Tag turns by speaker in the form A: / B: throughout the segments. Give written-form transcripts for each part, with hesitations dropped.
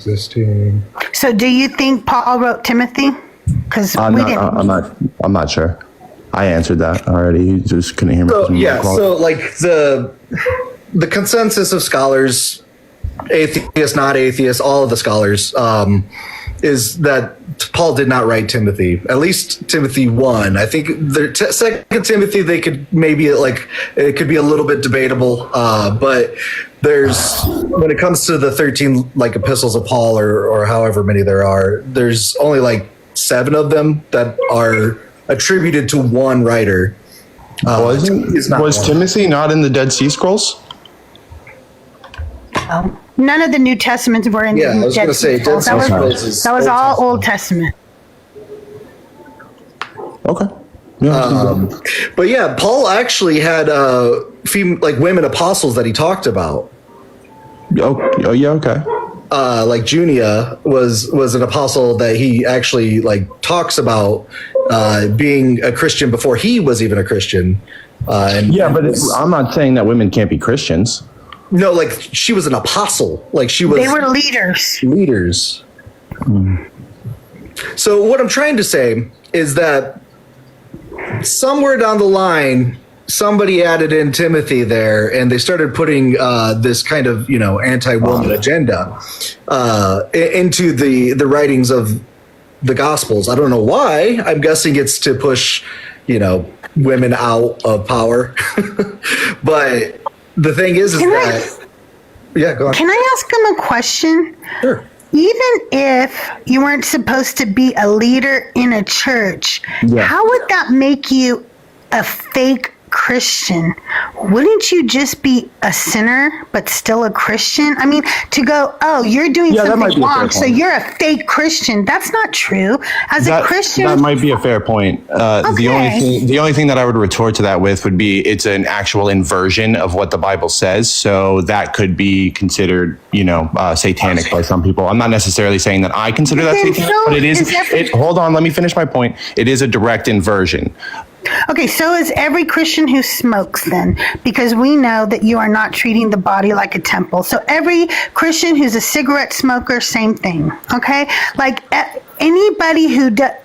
A: existing.
B: So do you think Paul wrote Timothy? Because we didn't.
C: I'm not sure. I answered that already. You just couldn't hear me.
A: So yeah, so like the consensus of scholars, atheists, not atheists, all of the scholars, is that Paul did not write Timothy. At least Timothy 1. I think the second Timothy, they could maybe it could be a little bit debatable, but there's, when it comes to the 13 like epistles of Paul or however many there are, there's only like 7 of them that are attributed to one writer.
C: Was Timothy not in the Dead Sea Scrolls?
B: None of the New Testaments were in.
A: Yeah, I was going to say Dead Sea
B: Scrolls. That was all Old Testament.
C: Okay. Yeah.
A: But yeah, Paul actually had women apostles that he talked about.
C: Oh yeah, okay.
A: Like Junia was an apostle that he actually like talks about being a Christian before he was even a Christian.
C: But I'm not saying that women can't be Christians.
A: No, like she was an apostle. Like she was.
B: They were leaders.
A: Leaders. So what I'm trying to say is that somewhere down the line, somebody added in Timothy there, and they started putting this kind of anti-woman agenda into the writings of the Gospels. I don't know why. I'm guessing it's to push women out of power, but. The thing is that... Yeah, go on.
B: Can I ask him a question?
A: Sure.
B: Even if you weren't supposed to be a leader in a church, how would that make you a fake Christian? Wouldn't you just be a sinner but still a Christian? I mean, to go, oh, you're doing something wrong, so you're a fake Christian. That's not true. As a Christian,
C: that might be a fair point.
B: Okay.
C: The only thing that I would retort to that with would be it's an actual inversion of what the Bible says, so that could be considered, satanic by some people. I'm not necessarily saying that I consider that satanic, but it is. Hold on, let me finish my point. It is a direct inversion.
B: Okay, so is every Christian who smokes then, because we know that you are not treating the body like a temple. So every Christian who's a cigarette smoker, same thing. Okay, like anybody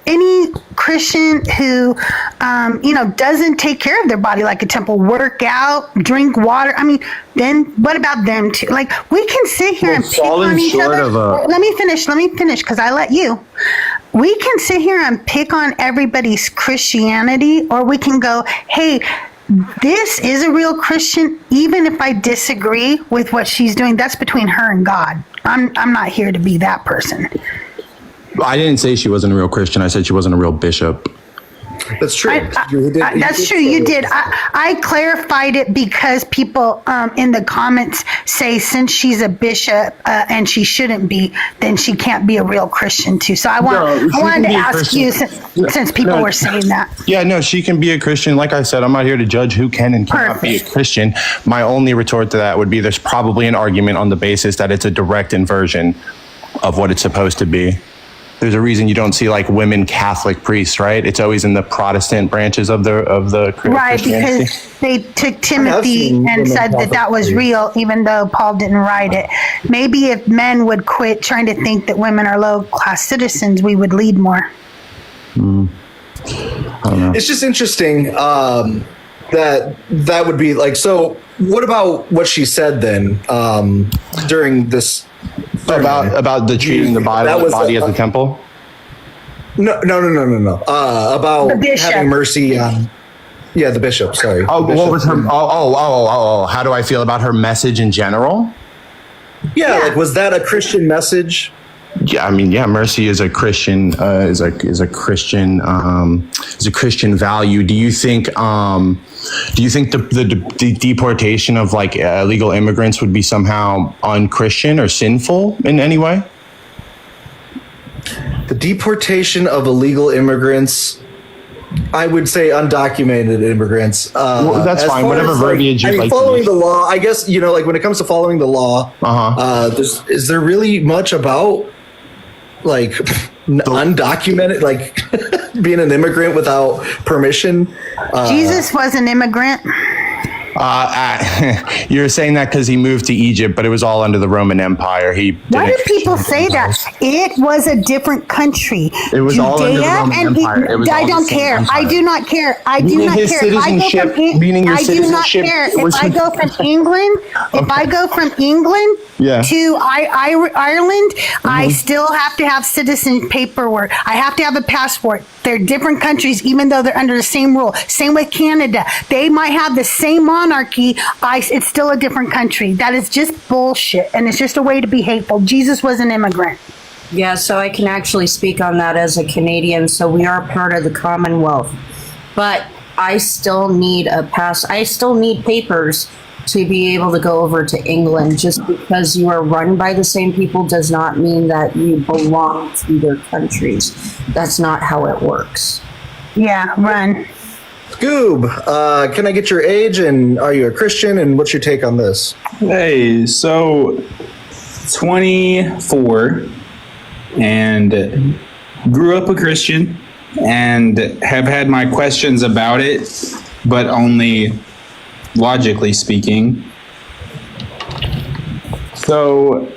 B: any Christian who doesn't take care of their body like a temple, work out, drink water. I mean, then what about them too? Like we can sit here and pick on each other. Let me finish because I let you. We can sit here and pick on everybody's Christianity, or we can go, hey, this is a real Christian, even if I disagree with what she's doing. That's between her and God. I'm not here to be that person.
C: I didn't say she wasn't a real Christian. I said she wasn't a real bishop.
A: That's true.
B: That's true. You did. I clarified it because people in the comments say since she's a bishop and she shouldn't be, then she can't be a real Christian too. So I wanted to ask you since people were saying that.
C: Yeah, no, she can be a Christian. Like I said, I'm not here to judge who can and cannot be a Christian. My only retort to that would be there's probably an argument on the basis that it's a direct inversion of what it's supposed to be. There's a reason you don't see like women Catholic priests, right? It's always in the Protestant branches of the
B: right, because they took Timothy and said that was real, even though Paul didn't write it. Maybe if men would quit trying to think that women are low-class citizens, we would lead more.
C: I don't know.
A: It's just interesting that would be like. So, what about what she said then during this?
C: About the treating the body as a temple?
A: No. About having mercy on. Yeah, the bishop. Sorry.
C: Oh, what was her? Oh. How do I feel about her message in general?
A: Yeah, like was that a Christian message?
C: Yeah, I mean, mercy is a Christian is a Christian value. Do you think the deportation of like illegal immigrants would be somehow unchristian or sinful in any way?
A: The deportation of illegal immigrants, I would say undocumented immigrants.
C: Well, that's fine. Whatever verbiage you like.
A: Following the law, I guess like when it comes to following the law, is there really much about like undocumented, like being an immigrant without permission?
B: Jesus was an immigrant.
C: You're saying that because he moved to Egypt, but it was all under the Roman Empire.
B: Why do people say that? It was a different country.
C: It was all under the Roman Empire. It was
B: I
C: all
B: don't
C: the same
B: care.
C: empire.
B: I do not care. I do
C: Meaning
B: not
C: his
B: care.
C: citizenship- meaning your
B: I do not
C: citizenship
B: care.
C: was-
B: If I go from England, if I go from England
C: Yeah.
B: to Ireland, I
C: Mm-hmm.
B: still have to have citizen paperwork. I have to have a passport. They're different countries, even though they're under the same rule. Same with Canada. They might have the same monarchy. It's still a different country. That is just bullshit, and it's just a way to be hateful. Jesus was an immigrant.
D: Yeah, so I can actually speak on that as a Canadian. So we are part of the Commonwealth, but I still need I still need papers to be able to go over to England. Just because you are run by the same people does not mean that you belong to their countries. That's not how it works.
B: Yeah, run.
A: Scoob, can I get your age and are you a Christian and what's your take on this?
E: Hey, so 24 and grew up a Christian and have had my questions about it, but only logically speaking. So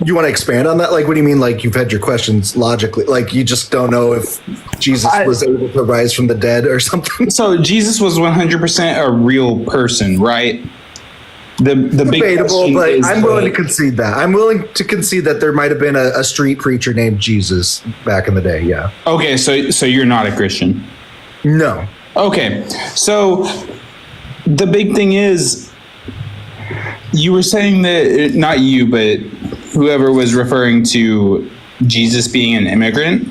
A: You want to expand on that? Like, what do you mean? Like, you've had your questions logically? Like, you just don't know if Jesus was able to rise from the dead or something?
E: Jesus was 100% a real person, right? The big
A: Debatable,
E: question
A: but
E: is
A: I'm willing to
E: that-
A: concede that. I'm willing to concede that there might have been a street preacher named Jesus back in the day. Yeah.
E: Okay, so you're not a Christian.
A: No.
E: Okay, so the big thing is, you were saying that, not you, but whoever was referring to Jesus being an immigrant.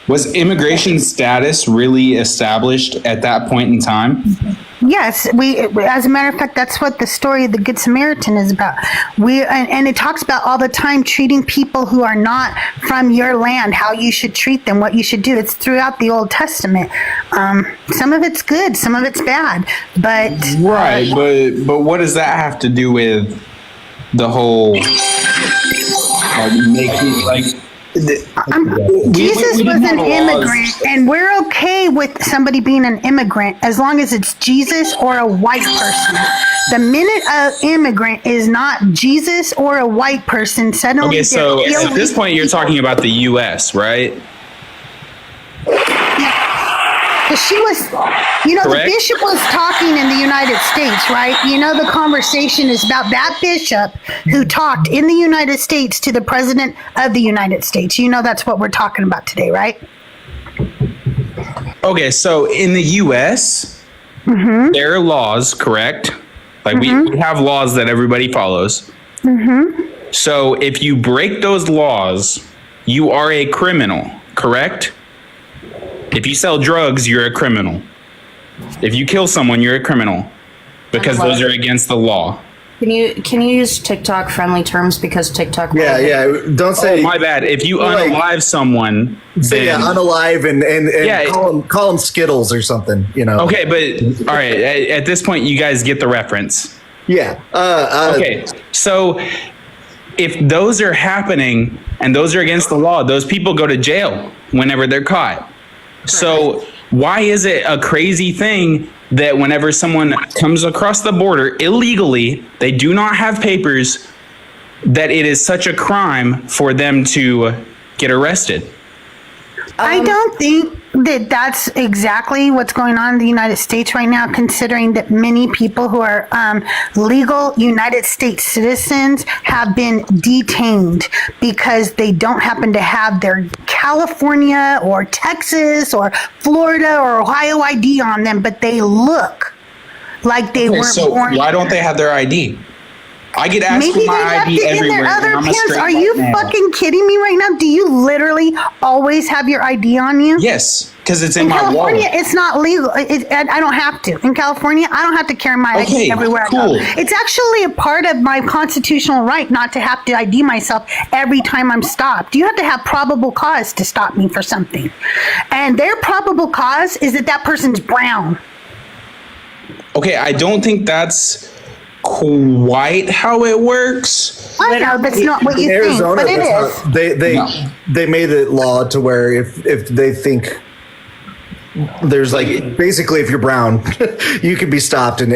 E: Was immigration status really established at that point in time?
B: Yes, as a matter of fact, that's what the story of the Good Samaritan is about. And it talks about all the time treating people who are not from your land, how you should treat them, what you should do. It's throughout the Old Testament. Some of it's good, some of it's bad, but
E: Right, but what does that have to do with the whole making like?
B: Jesus
E: we
B: was
E: didn't
B: an
E: have laws.
B: immigrant, and we're okay with somebody being an immigrant as long as it's Jesus or a white person. The minute an immigrant is not Jesus or a white person, suddenly
E: Okay, so
B: they're
E: at this
B: illegal
E: point, you're
B: people.
E: talking about the U.S., right?
B: Because she was, the
E: Correct.
B: bishop was talking in the United States, right? The conversation is about that bishop who talked in the United States to the president of the United States. That's what we're talking about today, right?
E: Okay, so in the U.S., there are laws, correct? Like we have laws that everybody follows. So if you break those laws, you are a criminal, correct? If you sell drugs, you're a criminal. If you kill someone, you're a criminal because those are against the law.
D: Can you use TikTok friendly terms because TikTok?
A: Yeah. Don't say.
E: Oh, my bad. If you
A: Like-
E: unalive someone,
A: Say
E: then
A: unalive and
E: Yeah.
A: call them Skittles or something.
E: okay. But all right, at this point, you guys get the reference.
A: Yeah.
E: Okay, so if those are happening and those are against the law, those people go to jail whenever they're caught. So why is it a crazy thing that whenever someone comes across the border illegally, they do not have papers, that it is such a crime for them to get arrested?
B: I don't think that that's exactly what's going on in the United States right now, considering that many people who are legal United States citizens have been detained because they don't happen to have their California or Texas or Florida or Ohio ID on them, but they look like they
E: Okay,
B: weren't
E: so
B: born.
E: why don't they have their ID? I get asked
B: Maybe
E: for
B: they
E: my
B: left
E: ID
B: it in
E: everywhere.
B: their other
E: and I'm a
B: pants.
E: straight
B: Are
E: white
B: you
E: male.
B: fucking kidding me right now? Do you literally always have your ID on you?
E: Yes, because it's in
B: In
E: my
B: California,
E: wallet.
B: it's not legal. I don't have to. In California, I don't have to carry my ID
E: Okay,
B: everywhere I
E: cool.
B: go. It's actually a part of my constitutional right not to have to ID myself every time I'm stopped. You have to have probable cause to stop me for something. And their probable cause is that that person's brown.
E: Okay, I don't think that's quite how it works.
B: I know that's not what
A: in
B: you think,
A: Arizona,
B: but it
A: that's
B: is.
A: not- they
E: No.
A: they made it law to where if they think there's like basically if you're brown, you can be stopped and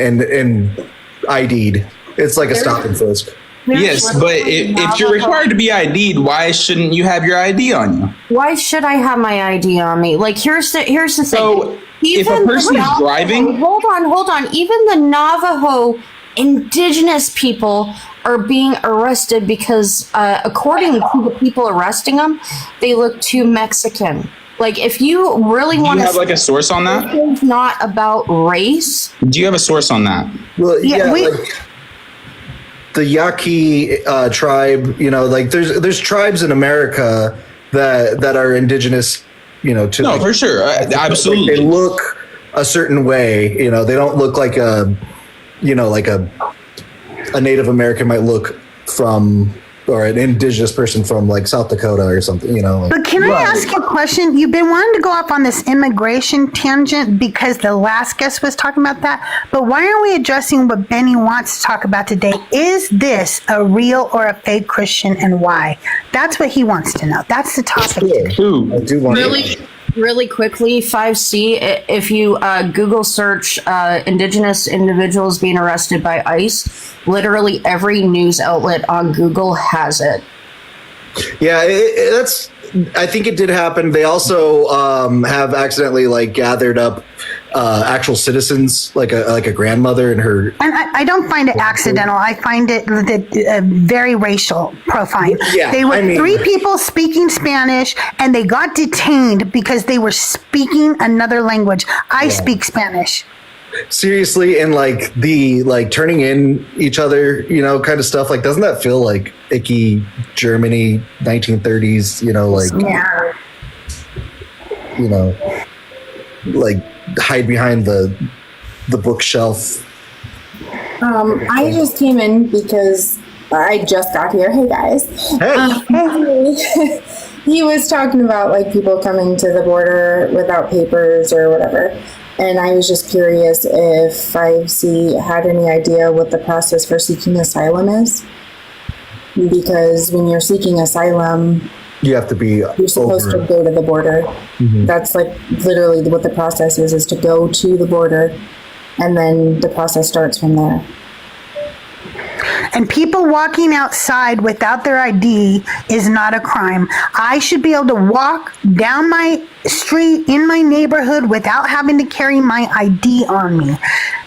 A: ID'd. It's like a stop and frisk.
E: Yes, but if you're required to be ID'd, why shouldn't you have your ID on you?
D: Why should I have my ID on me? Like, here's the thing.
E: So, if a person is driving,
D: hold on. Even the Navajo indigenous people are being arrested because, according to the people arresting them, they look too Mexican. Like, if you really
E: do
D: want
E: you
D: to,
E: have like a source on that?
D: it's not about race.
E: Do you have a source on that?
A: Well,
B: Yeah,
A: yeah,
B: we-
A: like the Yaqui tribe. You know, like there's tribes in America that are indigenous. You know, to
E: No,
A: like,
E: for sure, absolutely.
A: Like they look a certain way. You know, they don't look like a Native American might look from, or an indigenous person from like South Dakota or something. You know. Like,
B: But can I ask you a question? You've been wanting to go off on this immigration tangent because the last guest was talking about that. But why aren't we addressing what Benny wants to talk about today? Is this a real or a fake Christian, and why? That's what he wants to know. That's the topic today.
E: Ooh.
A: I do want
D: Really quickly, 5C, if you Google search indigenous individuals being arrested by ICE, literally every news outlet on Google has it.
A: Yeah, that's. I think it did happen. They also have accidentally like gathered up actual citizens, like a grandmother and her.
B: And I don't find it accidental. I find it very racial profiling.
A: Yeah,
B: they were
A: I mean-
B: 3 people speaking Spanish, and they got detained because they were speaking another language. I speak Spanish.
A: Seriously, and like the turning in each other, you know, kind of stuff. Like, doesn't that feel like icky Germany 1930s? You know, like
B: Yeah.
A: you know, like hide behind the bookshelf.
F: I just came in because I just got here. Hey guys.
A: Hey,
F: He was talking about like people coming to the border without papers or whatever. And I was just curious if 5C had any idea what the process for seeking asylum is. Because when you're seeking asylum,
A: you have to be.
F: you're supposed to go to the border. That's like literally what the process is to go to the border. And then the process starts from there.
B: And people walking outside without their ID is not a crime. I should be able to walk down my street in my neighborhood without having to carry my ID on me.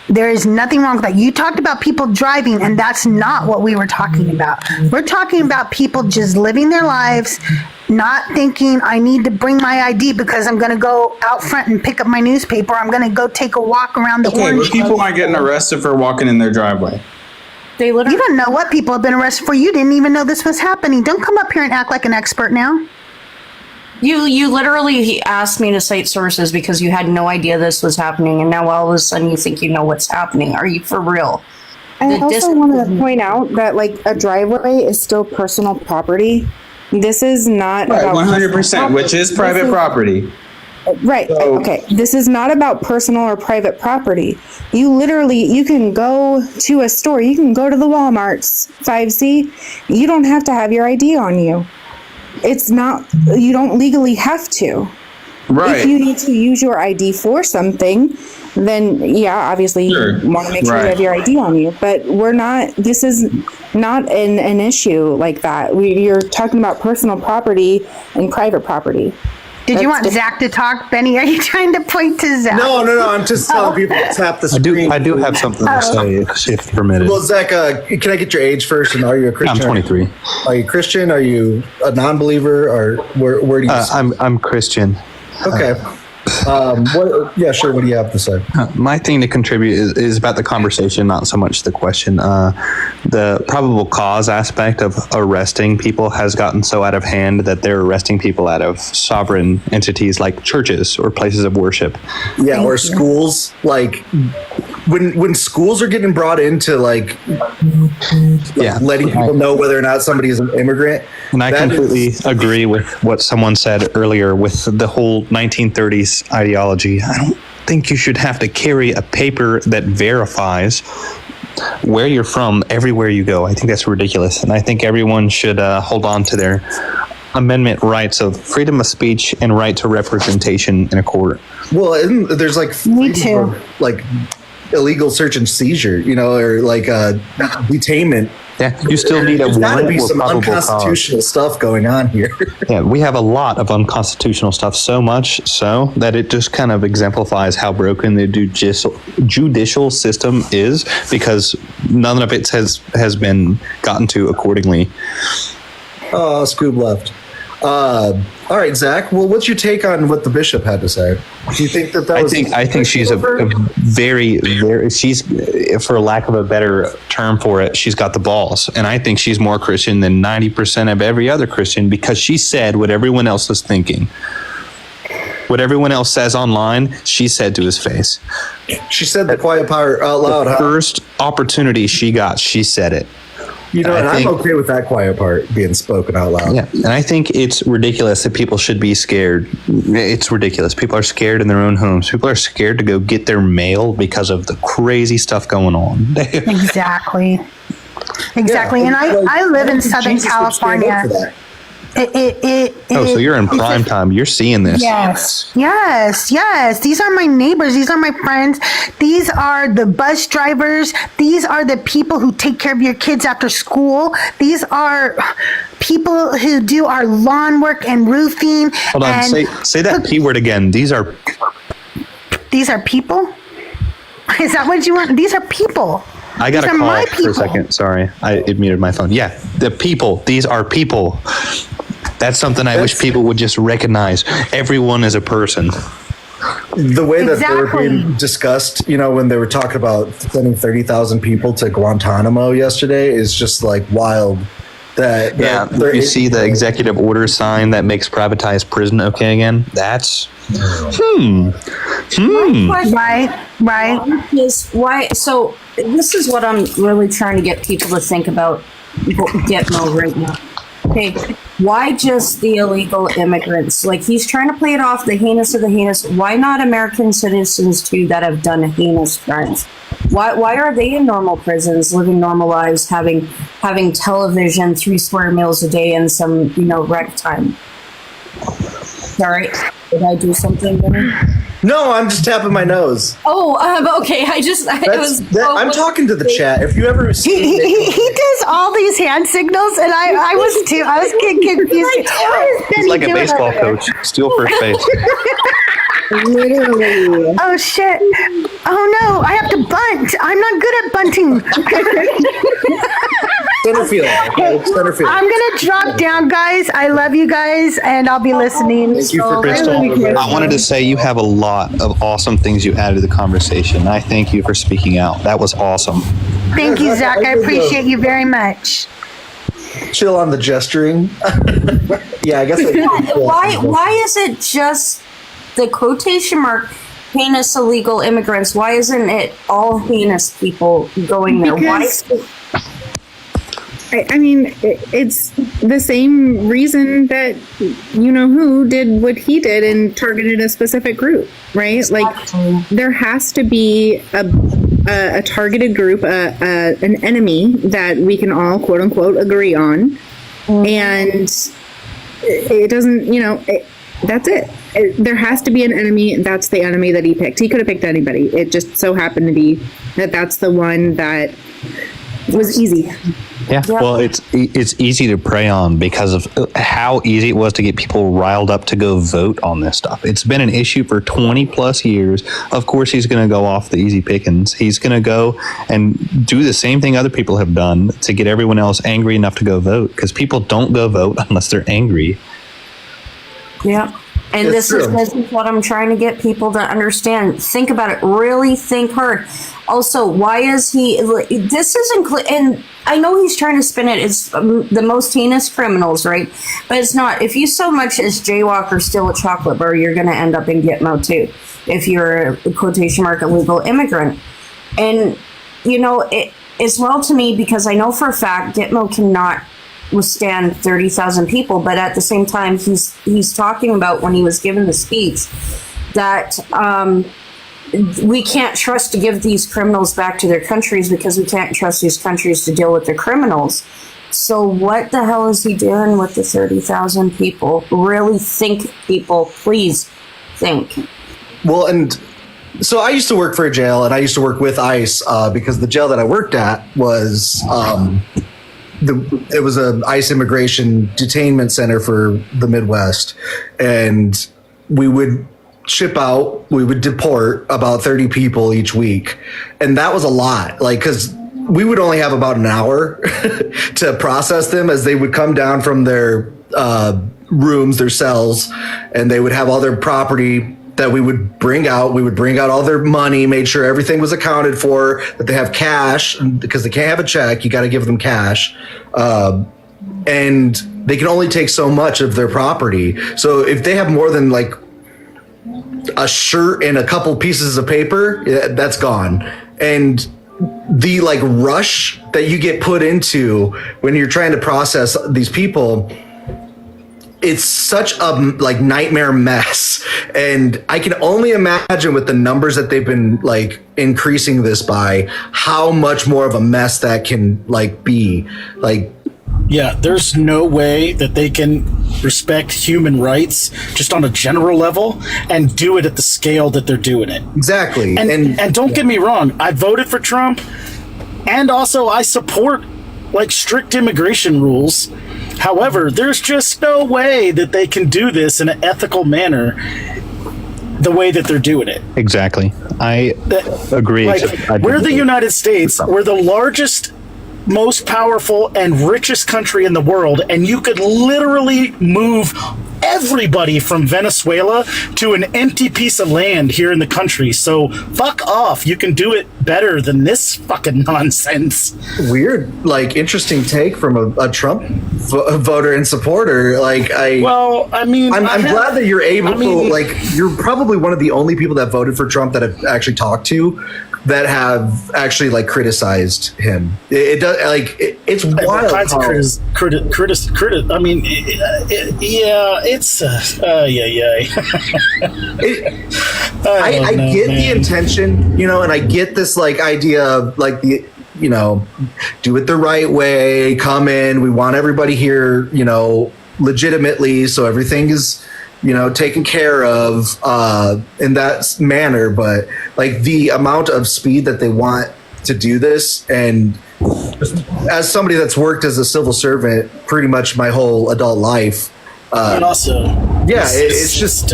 B: There is nothing wrong with that. You talked about people driving, and that's not what we were talking about. We're talking about people just living their lives, not thinking I need to bring my ID because I'm going to go out front and pick up my newspaper. I'm going to go take a walk around the
E: Okay,
B: orange.
E: but people aren't getting arrested for walking in their driveway.
D: They
B: You
D: literally.
B: don't know what people have been arrested for. You didn't even know this was happening. Don't come up here and act like an expert now.
D: You literally asked me to cite sources because you had no idea this was happening, and now all of a sudden you think you know what's happening. Are you for real?
G: I
D: The
G: also want to point out that like a driveway is still personal property. This is not
E: Right,
G: about
E: 100%, which is private property.
G: Right.
E: So-
G: Okay. This is not about personal or private property. You can go to a store. You can go to the Walmarts, 5C. You don't have to have your ID on you. It's not, you don't legally have to.
E: Right.
G: If you need to use your ID for something, then yeah, obviously
E: Sure.
G: you want to make sure you
E: Right.
G: have your ID on you. But this is not an issue like that. You're talking about personal property and private property.
B: Did you
G: That's
B: want Zach to talk? Benny, are you trying to point to Zach?
A: No. I'm just telling people to tap the screen.
H: I do have something to say, if permitted.
A: Well, Zach, can I get your age first? And are you a
H: I'm
A: Christian?
H: 23.
A: Are you Christian? Are you a non-believer? Or where do you?
H: I'm Christian.
A: Okay. Yeah, sure. What do you have to say?
H: My thing to contribute is about the conversation, not so much the question. The probable cause aspect of arresting people has gotten so out of hand that they're arresting people out of sovereign entities like churches or places of worship.
A: Yeah, or schools. Like when schools are getting brought into like
H: Yeah.
A: letting people know whether or not somebody is an immigrant.
H: And I
A: that
H: completely
A: is-
H: agree with what someone said earlier with the whole 1930s ideology. I don't think you should have to carry a paper that verifies where you're from everywhere you go. I think that's ridiculous. And I think everyone should hold on to their Amendment rights of freedom of speech and right to representation in a court.
A: Well, and there's like
B: Me too.
A: like illegal search and seizure, or like detainment.
H: Yeah, you still need a
A: There's got to
H: warrant
A: be
H: or
A: some
H: probable cause.
A: unconstitutional stuff going on here.
H: Yeah, we have a lot of unconstitutional stuff, so much so that it just kind of exemplifies how broken the judicial system is, because none of it has been gotten to accordingly.
A: Oh, Scoob left. All right, Zach. Well, what's your take on what the bishop had to say? Do you think that was?
H: I think she's a very, very. She's, for lack of a better term for it, she's got the balls, and I think she's more Christian than 90% of every other Christian, because she said what everyone else is thinking. What everyone else says online, she said to his face.
A: She said the quiet part out loud. Huh?
H: First opportunity she got, she said it.
A: And I'm okay with that quiet part being spoken out loud.
H: Yeah, and I think it's ridiculous that people should be scared. It's ridiculous. People are scared in their own homes. People are scared to go get their mail because of the crazy stuff going on.
B: Exactly.
A: Yeah,
B: And I live in Southern
A: Jesus would stand up for
B: California.
A: that.
H: So you're in prime time. You're seeing this.
B: Yes. These are my neighbors. These are my friends. These are the bus drivers. These are the people who take care of your kids after school. These are people who do our lawn work and roofing.
H: Hold on. Say that P word again. These are
B: people? Is that what you want? These are people.
H: I got a
B: These are
H: call
B: my
H: for a
B: people.
H: second. Sorry. It muted my phone. Yeah. The people. These are people. That's something I wish people would just recognize. Everyone is a person.
A: The way that they were
B: Exactly.
A: being discussed, when they were talking about sending 30,000 people to Guantanamo yesterday, is just like wild.
H: Yeah, you see the executive order sign that makes privatized prison okay again? That's
B: Right.
D: Is why? So this is what I'm really trying to get people to think about Gitmo right now. Okay, why just the illegal immigrants? Like, he's trying to play it off the heinous of the heinous. Why not American citizens too that have done heinous crimes? Why are they in normal prisons, living normal lives, having television, 3 square meals a day, and some rec time? Sorry, did I do something, Benny?
A: No, I'm just tapping my nose.
D: Oh, okay.
A: I'm talking to the chat. If you ever see
B: He does all these hand signals, and I was too. I was getting confused. What is
H: He's
B: Benny
H: like a
B: doing
H: baseball
B: over there?
H: coach. Steal first base.
F: Literally.
B: Oh shit! Oh no! I have to bunt. I'm not good at bunting.
A: center field, okay? Center field.
B: I'm gonna drop down, guys. I love you guys, and I'll be listening.
A: Thank you for
H: Crystal,
A: Crystal.
H: I wanted to say you have a lot of awesome things you added to the conversation. I thank you for speaking out. That was awesome.
B: Thank you, Zach. I appreciate you very much.
A: Chill on the gesturing. Yeah, I guess.
D: Why is it just the quotation mark heinous illegal immigrants? Why isn't it all heinous people going there?
G: Because- I mean, it's the same reason that who did what he did and targeted a specific group, right?
D: Exactly.
G: Like, there has to be a targeted group, an enemy that we can all quote unquote agree on, and it doesn't. That's it. There has to be an enemy. That's the enemy that he picked. He could have picked anybody. It just so happened to be that that's the one that was easy.
H: Yeah. Well, it's easy to prey on because of how easy it was to get people riled up to go vote on this stuff. It's been an issue for 20 plus years. Of course, he's going to go off the easy pickings. He's going to go and do the same thing other people have done to get everyone else angry enough to go vote, because people don't go vote unless they're angry.
D: Yeah. And
A: It's
D: this
A: true.
D: is what I'm trying to get people to understand. Think about it. Really think hard. Also, why is he? This isn't. And I know he's trying to spin it. It's the most heinous criminals, right? But it's not. If you so much as jaywalk or steal a chocolate bar, you're going to end up in Gitmo too. If you're a quotation mark illegal immigrant, and it's well to me because I know for a fact Gitmo cannot withstand 30,000 people, but at the same time he's talking about, when he was given the speech, that we can't trust to give these criminals back to their countries because we can't trust these countries to deal with their criminals. So what the hell is he doing with the 30,000 people? Really think, people. Please think.
A: Well, and so I used to work for a jail, and I used to work with ICE because the jail that I worked at was it was an ICE immigration detainment center for the Midwest, and we would we would deport about 30 people each week, and that was a lot. Like, because we would only have about an hour to process them as they would come down from their rooms, their cells, and they would have all their property that we would bring out. We would bring out all their money, made sure everything was accounted for, that they have cash, because they can't have a check. You got to give them cash. And they can only take so much of their property. So if they have more than like a shirt and a couple pieces of paper, that's gone. And the like rush that you get put into when you're trying to process these people, it's such a like nightmare mess. And I can only imagine with the numbers that they've been like increasing this by, how much more of a mess that can like be. Like,
I: yeah, there's no way that they can respect human rights just on a general level and do it at the scale that they're doing it.
A: Exactly.
I: And don't get me wrong, I voted for Trump, and also I support like strict immigration rules. However, there's just no way that they can do this in an ethical manner the way that they're doing it.
H: Exactly. I agree.
I: Like, we're the United States. We're the largest, most powerful, and richest country in the world, and you could literally move everybody from Venezuela to an empty piece of land here in the country. So fuck off. You can do it better than this fucking nonsense.
A: Weird, like, interesting take from a Trump voter and supporter. Like, I'm glad that you're able to, like, you're probably one of the only people that voted for Trump that I've actually talked to that have actually like criticized him. It does, like, it's wild.
I: Kinds of I mean, it's
A: I get the intention, you know, and I get this like idea of like the, you know, do it the right way, come in, we want everybody here, you know, legitimately, so everything is, you know, taken care of in that manner. But like the amount of speed that they want to do this, and as somebody that's worked as a civil servant pretty much my whole adult life,
I: and also,
A: yeah, it's just,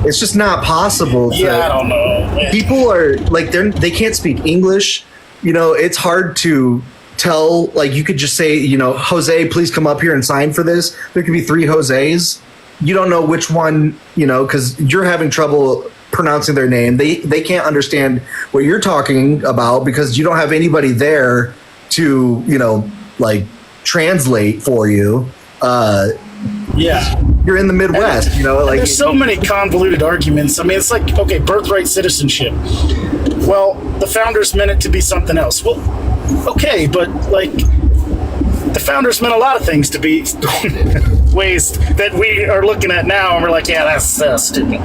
A: it's just not possible.
I: Yeah, I don't know.
A: People are like, they can't speak English. You know, it's hard to tell, like, you could just say, you know, Jose, please come up here and sign for this. There could be 3 Jose's. You don't know which one, you know, because you're having trouble pronouncing their name. They can't understand what you're talking about because you don't have anybody there to, you know, like, translate for you.
I: Yeah,
A: you're in the Midwest, you know, like,
I: there's so many convoluted arguments. I mean, it's like, okay, birthright citizenship. Well, the founders meant it to be something else. Well, okay, but like, the founders meant a lot of things to be ways that we are looking at now, and we're like, yeah, that's stupid.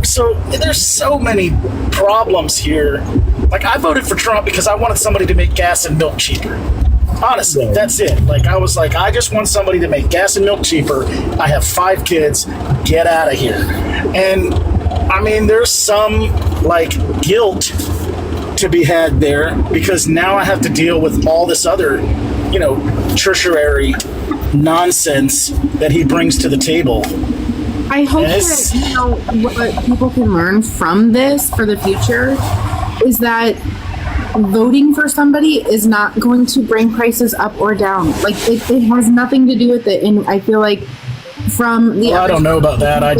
I: So there's so many problems here. Like, I voted for Trump because I wanted somebody to make gas and milk cheaper. Honestly, that's it. Like, I was like, I just want somebody to make gas and milk cheaper. I have 5 kids. Get out of here. And I mean, there's some like guilt to be had there because now I have to deal with all this other, you know, tertiary nonsense that he brings to the table.
J: I hope that, you know, what people can learn from this for the future is that voting for somebody is not going to bring prices up or down. Like, it has nothing to do with it. And I feel like from the
I: I don't know about that. I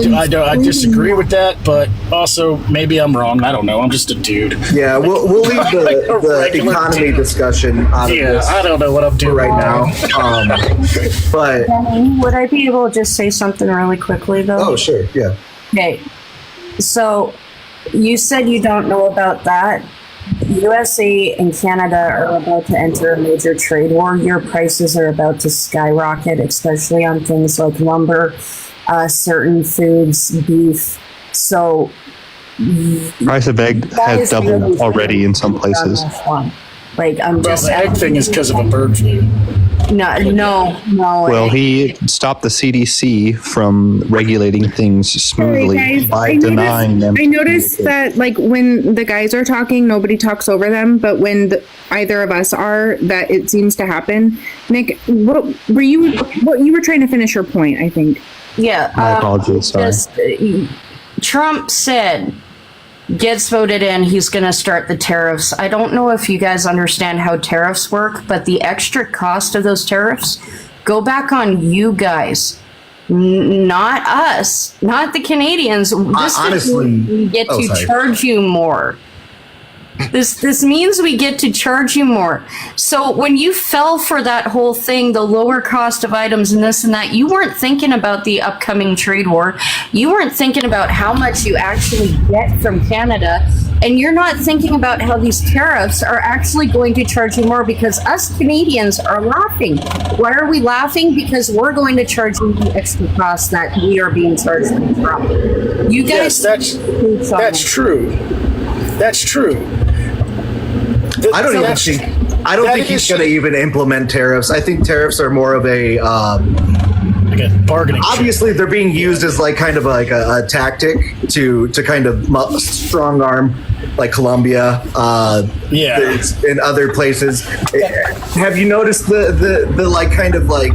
I: disagree with that, but also maybe I'm wrong. I don't know. I'm just a dude.
A: Yeah, we'll leave the economy dude. Discussion out of this.
I: I don't know what I'm doing
A: right now. But
D: would I be able to just say something really quickly though?
A: Oh, sure. Yeah.
D: Okay. So you said you don't know about that. USA and Canada are about to enter a major trade war. Your prices are about to skyrocket, especially on things like lumber, certain foods, beef. So
H: price of egg has doubled already in some places.
D: Like, I'm
I: Well,
D: just
I: the egg thing is because of a bird flu.
D: no.
H: Well, he stopped the CDC from regulating things smoothly
G: Guys,
H: by denying them.
G: I noticed that, like, when the guys are talking, nobody talks over them, but when either of us are, that it seems to happen. Nick, what you were trying to finish your point, I think.
D: Yeah.
H: My apologies, sorry.
D: Trump said, gets voted in, he's going to start the tariffs. I don't know if you guys understand how tariffs work, but the extra cost of those tariffs go back on you guys, not us, not the Canadians.
A: Honestly,
D: we get to charge you more. This means we get to charge you more. So when you fell for that whole thing, the lower cost of items and this and that, you weren't thinking about the upcoming trade war. You weren't thinking about how much you actually get from Canada. And you're not thinking about how these tariffs are actually going to charge you more, because us Canadians are laughing. Why are we laughing? Because we're going to charge you the extra costs that we are being charged from. You guys,
I: Yes, that's true. That's true.
A: I don't think he's going to even implement tariffs. I think tariffs are more of a
I: bargaining.
A: Obviously, they're being used as like kind of like a tactic to kind of strong arm, like Colombia, in other places. Have you noticed the like kind of like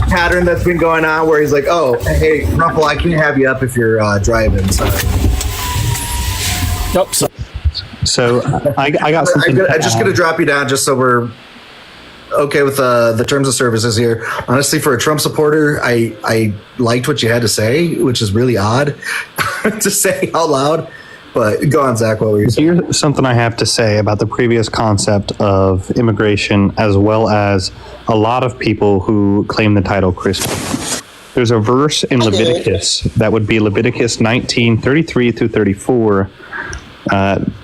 A: pattern that's been going on where he's like, oh, hey, Ruffle, I can't have you up if you're driving. Sorry.
I: Nope.
H: So I got something.
A: I'm just going to drop you down just so we're okay with the terms of services here. Honestly, for a Trump supporter, I liked what you had to say, which is really odd to say out loud. But go on, Zach, what were you saying?
H: Here's something I have to say about the previous concept of immigration, as well as a lot of people who claim the title Christian. There's a verse in Leviticus, that would be Leviticus 19:33 through 34,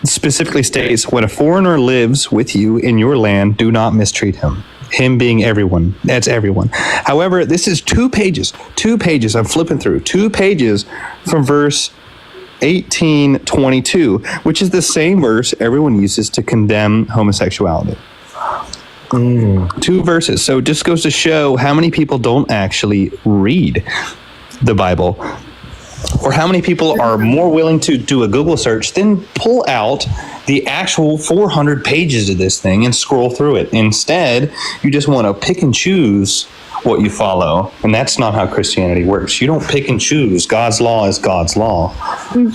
H: specifically states, when a foreigner lives with you in your land, do not mistreat him. Him being everyone. That's everyone. However, this is 2 pages. 2 pages. I'm flipping through 2 pages from verse 18:22, which is the same verse everyone uses to condemn homosexuality. 2 verses. So it just goes to show how many people don't actually read the Bible, or how many people are more willing to do a Google search than pull out the actual 400 pages of this thing and scroll through it. Instead, you just want to pick and choose what you follow, and that's not how Christianity works. You don't pick and choose. God's law is God's law.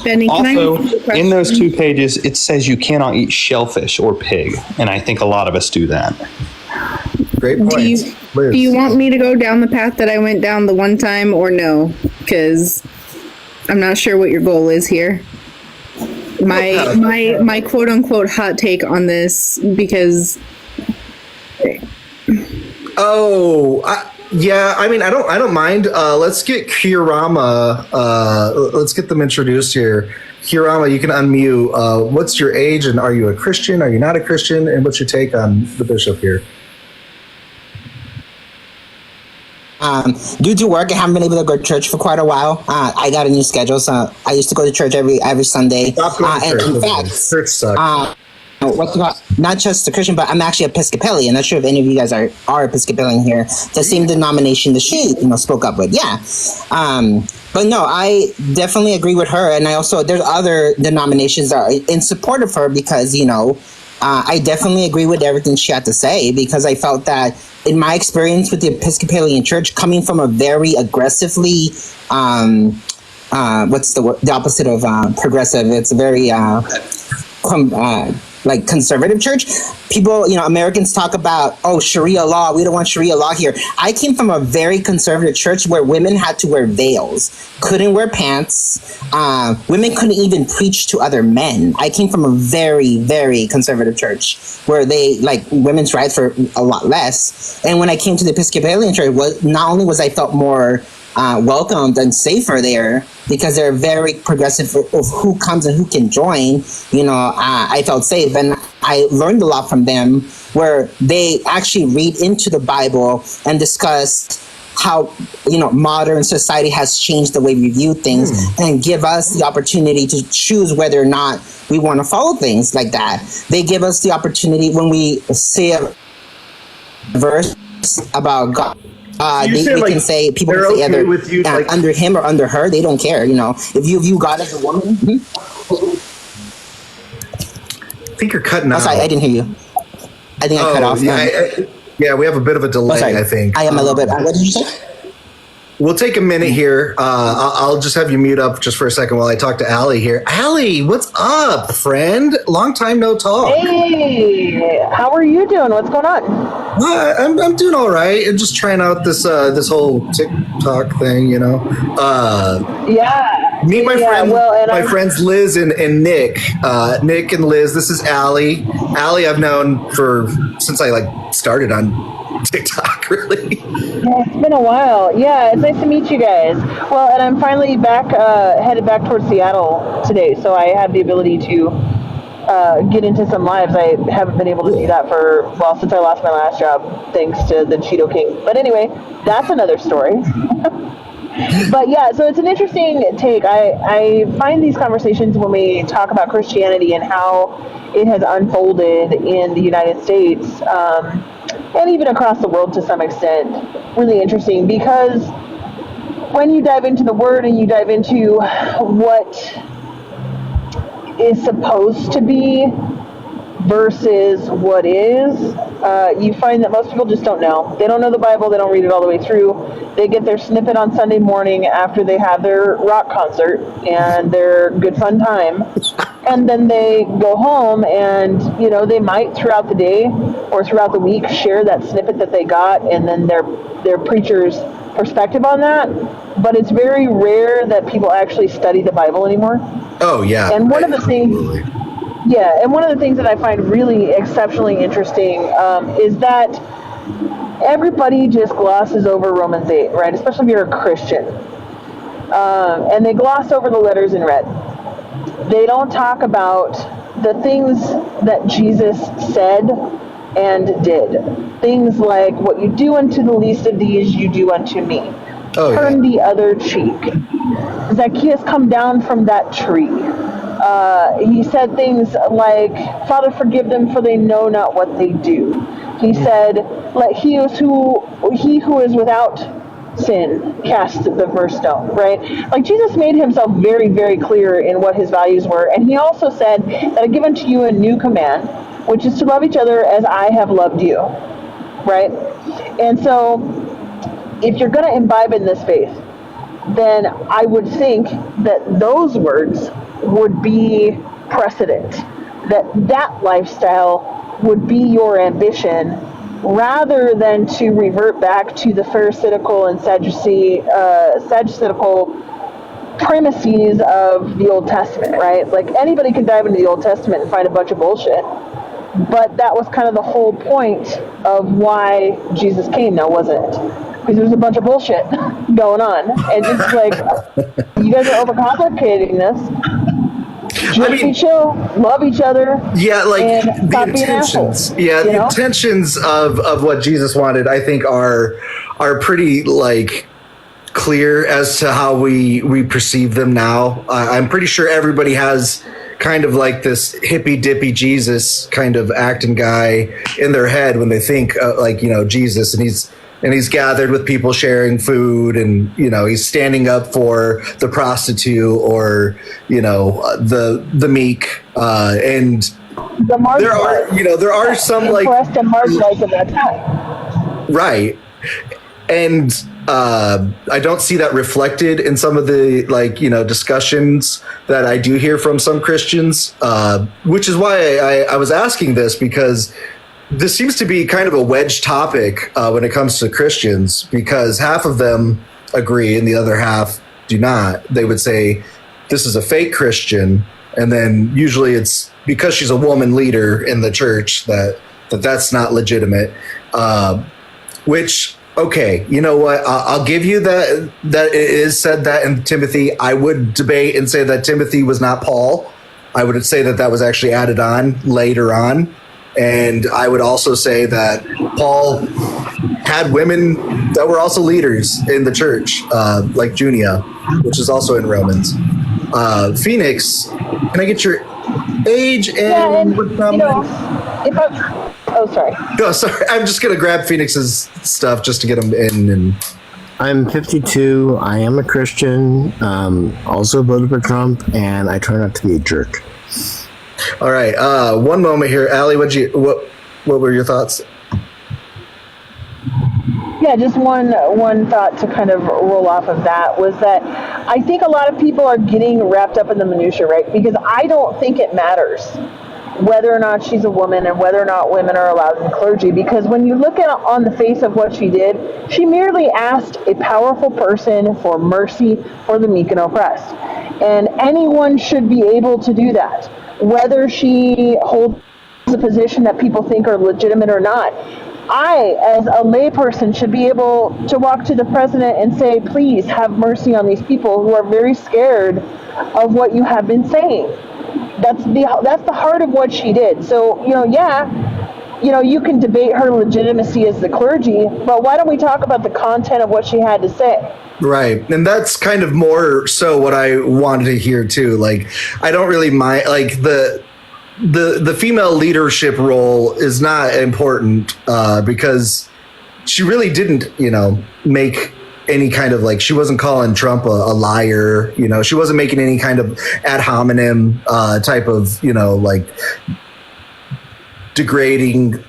G: Benny,
H: Also, in those 2 pages, it says you cannot eat shellfish or pig, and I think a lot of us do that.
A: Great point.
G: Do you want me to go down the path that I went down the one time, or no? Because I'm not sure what your goal is here. My quote unquote hot take on this, because
A: yeah, I mean, I don't mind. Let's get Kirama. Let's get them introduced here. Kirama, you can unmute. What's your age, and are you a Christian? Are you not a Christian? And what's your take on the bishop here?
K: Due to work, I haven't been able to go to church for quite a while. I got a new schedule, so I used to go to church every Sunday.
A: Stop going to church.
K: And in fact,
A: church sucks.
K: not just a Christian, but I'm actually Episcopalian. Not sure if any of you guys are Episcopalian here. The same denomination that she, spoke up with. Yeah. But no, I definitely agree with her. And there's other denominations that are in support of her because, I definitely agree with everything she had to say, because I felt that in my experience with the Episcopalian Church, coming from a very aggressively, what's the word? The opposite of progressive. It's a very like conservative church. People, Americans talk about, Sharia law. We don't want Sharia law here. I came from a very conservative church where women had to wear veils, couldn't wear pants. Women couldn't even preach to other men. I came from a very, very conservative church where they women's rights for a lot less. And when I came to the Episcopalian church, not only was I felt more welcomed and safer there, because they're very progressive of who comes and who can join. I felt safe, and I learned a lot from them, where they actually read into the Bible and discuss how modern society has changed the way we view things, and give us the opportunity to choose whether or not we want to follow things like that. They give us the opportunity when we say a verse about God. They can say, people can say either
A: with you,
K: under him or under her. They don't care. If you view God as a woman.
A: I think you're cutting out.
K: Sorry, I didn't hear you. I think I cut off.
A: Yeah, we have a bit of a delay, I think.
K: I am a little bit. What did you say?
A: We'll take a minute here. I'll just have you mute up just for a second while I talk to Allie here. Allie, what's up, friend? Long time no talk.
L: Hey, how are you doing? What's going on?
A: I'm doing all right. I'm just trying out this whole TikTok thing,
L: Yeah.
A: Meet my friend. My friends Liz and Nick. Nick and Liz. This is Allie. Allie, I've known since I started on TikTok, really.
L: Yeah, it's been a while. Yeah, it's nice to meet you guys. Well, and I'm finally headed back towards Seattle today, so I have the ability to get into some lives. I haven't been able to do that since I lost my last job, thanks to the Cheeto King. But anyway, that's another story. But yeah, so it's an interesting take. I find these conversations when we talk about Christianity and how it has unfolded in the United States, and even across the world to some extent, really interesting, because when you dive into the Word and you dive into what is supposed to be versus what is, you find that most people just don't know. They don't know the Bible. They don't read it all the way through. They get their snippet on Sunday morning after they have their rock concert and their good fun time. And then they go home and, they might throughout the day or throughout the week share that snippet that they got and then their preacher's perspective on that. But it's very rare that people actually study the Bible anymore.
A: Oh, yeah.
L: And one of the things... Yeah, and one of the things that I find really exceptionally interesting is that everybody just glosses over Romans 8, right? Especially if you're a Christian. And they gloss over the letters in red. They don't talk about the things that Jesus said and did. Things like, what you do unto the least of these, you do unto me.
A: Oh,
L: Turn the other cheek. Zacchaeus come down from that tree. He said things like, Father, forgive them, for they know not what they do. He said, let he who is without sin cast the first stone, right? Like, Jesus made himself very, very clear in what his values were. And he also said that I give unto you a new command, which is to love each other as I have loved you, right? And so if you're going to imbibe in this faith, then I would think that those words would be precedent, that lifestyle would be your ambition, rather than to revert back to the Pharisaical and Sadduceical premises of the Old Testament, right? Like, anybody can dive into the Old Testament and find a bunch of bullshit, but that was kind of the whole point of why Jesus came, now wasn't it? Because there's a bunch of bullshit going on, and it's like, you guys are overcomplicating this. Just be chill, love each other.
A: Yeah, like
L: and
A: the intentions. Yeah, the intentions of what Jesus wanted, I think, are pretty clear as to how we perceive them now. I'm pretty sure everybody has kind of like this hippy dippy Jesus kind of acting guy in their head when they think Jesus, and he's gathered with people sharing food, and he's standing up for the prostitute or the meek, and there are some
L: marginalized of that time.
A: Right, and I don't see that reflected in some of the discussions that I do hear from some Christians, which is why I was asking this, because this seems to be kind of a wedge topic when it comes to Christians, because half of them agree and the other half do not. They would say this is a fake Christian, and then usually it's because she's a woman leader in the church that's not legitimate. Which, okay, you know what? I'll give you that it is said that in Timothy. I would debate and say that Timothy was not Paul. I would say that was actually added on later on. And I would also say that Paul had women that were also leaders in the church, like Junia, which is also in Romans. Phoenix, can I get your age and
L: if I'm, sorry.
A: No, sorry. I'm just gonna grab Phoenix's stuff just to get him in. And
M: I'm 52. I am a Christian. Also voted for Trump, and I try not to be a jerk.
A: All right. One moment here, Allie. What were your thoughts?
L: Yeah, just one thought to kind of roll off of that was that I think a lot of people are getting wrapped up in the minutia, right? Because I don't think it matters whether or not she's a woman and whether or not women are allowed in clergy. Because when you look at on the face of what she did, she merely asked a powerful person for mercy for the meek and oppressed. And anyone should be able to do that, whether she holds a position that people think are legitimate or not. I, as a layperson, should be able to walk to the president and say, please have mercy on these people who are very scared of what you have been saying. That's the heart of what she did. So, you can debate her legitimacy as the clergy, but why don't we talk about the content of what she had to say?
A: Right. And that's kind of more so what I wanted to hear too. Like, I don't really mind, like the female leadership role is not important because she really didn't, make any kind of she wasn't calling Trump a liar. She wasn't making any kind of ad hominem type of, degrading,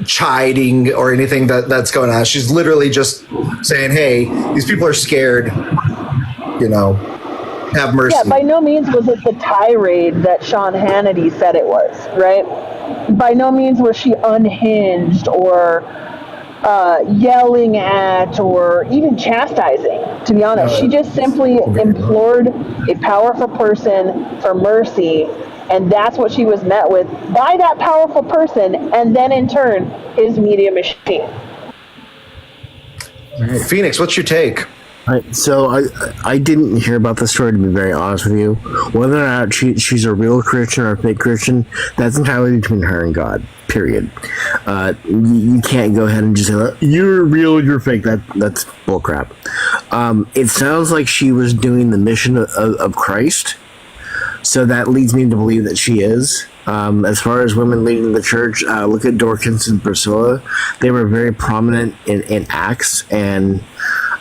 A: chiding or anything that's going on. She's literally just saying, hey, these people are scared, have mercy.
L: Yeah, by no means was it the tirade that Sean Hannity said it was, right? By no means was she unhinged or yelling at or even chastising, to be honest. She just simply implored a powerful person for mercy, and that's what she was met with by that powerful person, and then in turn, his media machine.
A: All right. Phoenix, what's your take?
M: All right, so I didn't hear about the story, to be very honest with you. Whether or not she's a real Christian or a fake Christian, that's entirely between her and God, period. You can't go ahead and just say, you're real, you're fake. That's bullcrap. It sounds like she was doing the mission of Christ, so that leads me to believe that she is. As far as women leading the church, look at Dorcas and Priscilla. They were very prominent in Acts, and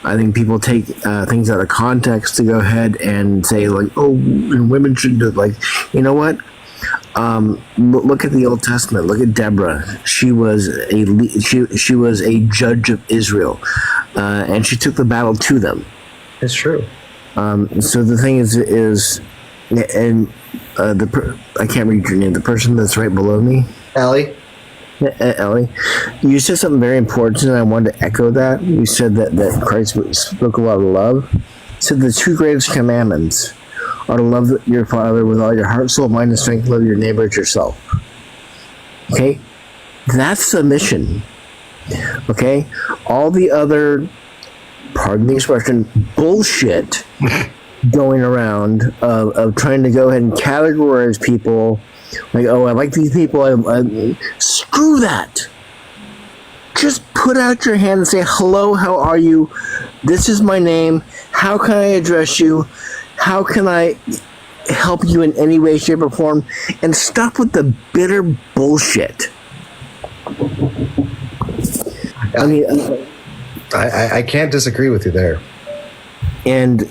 M: I think people take things out of context to go ahead and say women should do it. What? Look at the Old Testament. Look at Deborah. She was she was a judge of Israel, and she took the battle to them.
A: It's true.
M: So the thing is, and I can't read your name. The person that's right below me,
A: Allie.
M: Ellie, you said something very important, and I wanted to echo that. You said that Christ spoke about love. He said the two greatest commandments are to love your Father with all your heart, soul, mind, and strength, love your neighbor as yourself. Okay? That's the mission. Okay? All the other, pardon the expression, bullshit going around of trying to go ahead and categorize people I like these people. Screw that. Just put out your hand and say, hello, how are you? This is my name. How can I address you? How can I help you in any way, shape, or form? And stop with the bitter bullshit.
A: I can't disagree with you there.
M: And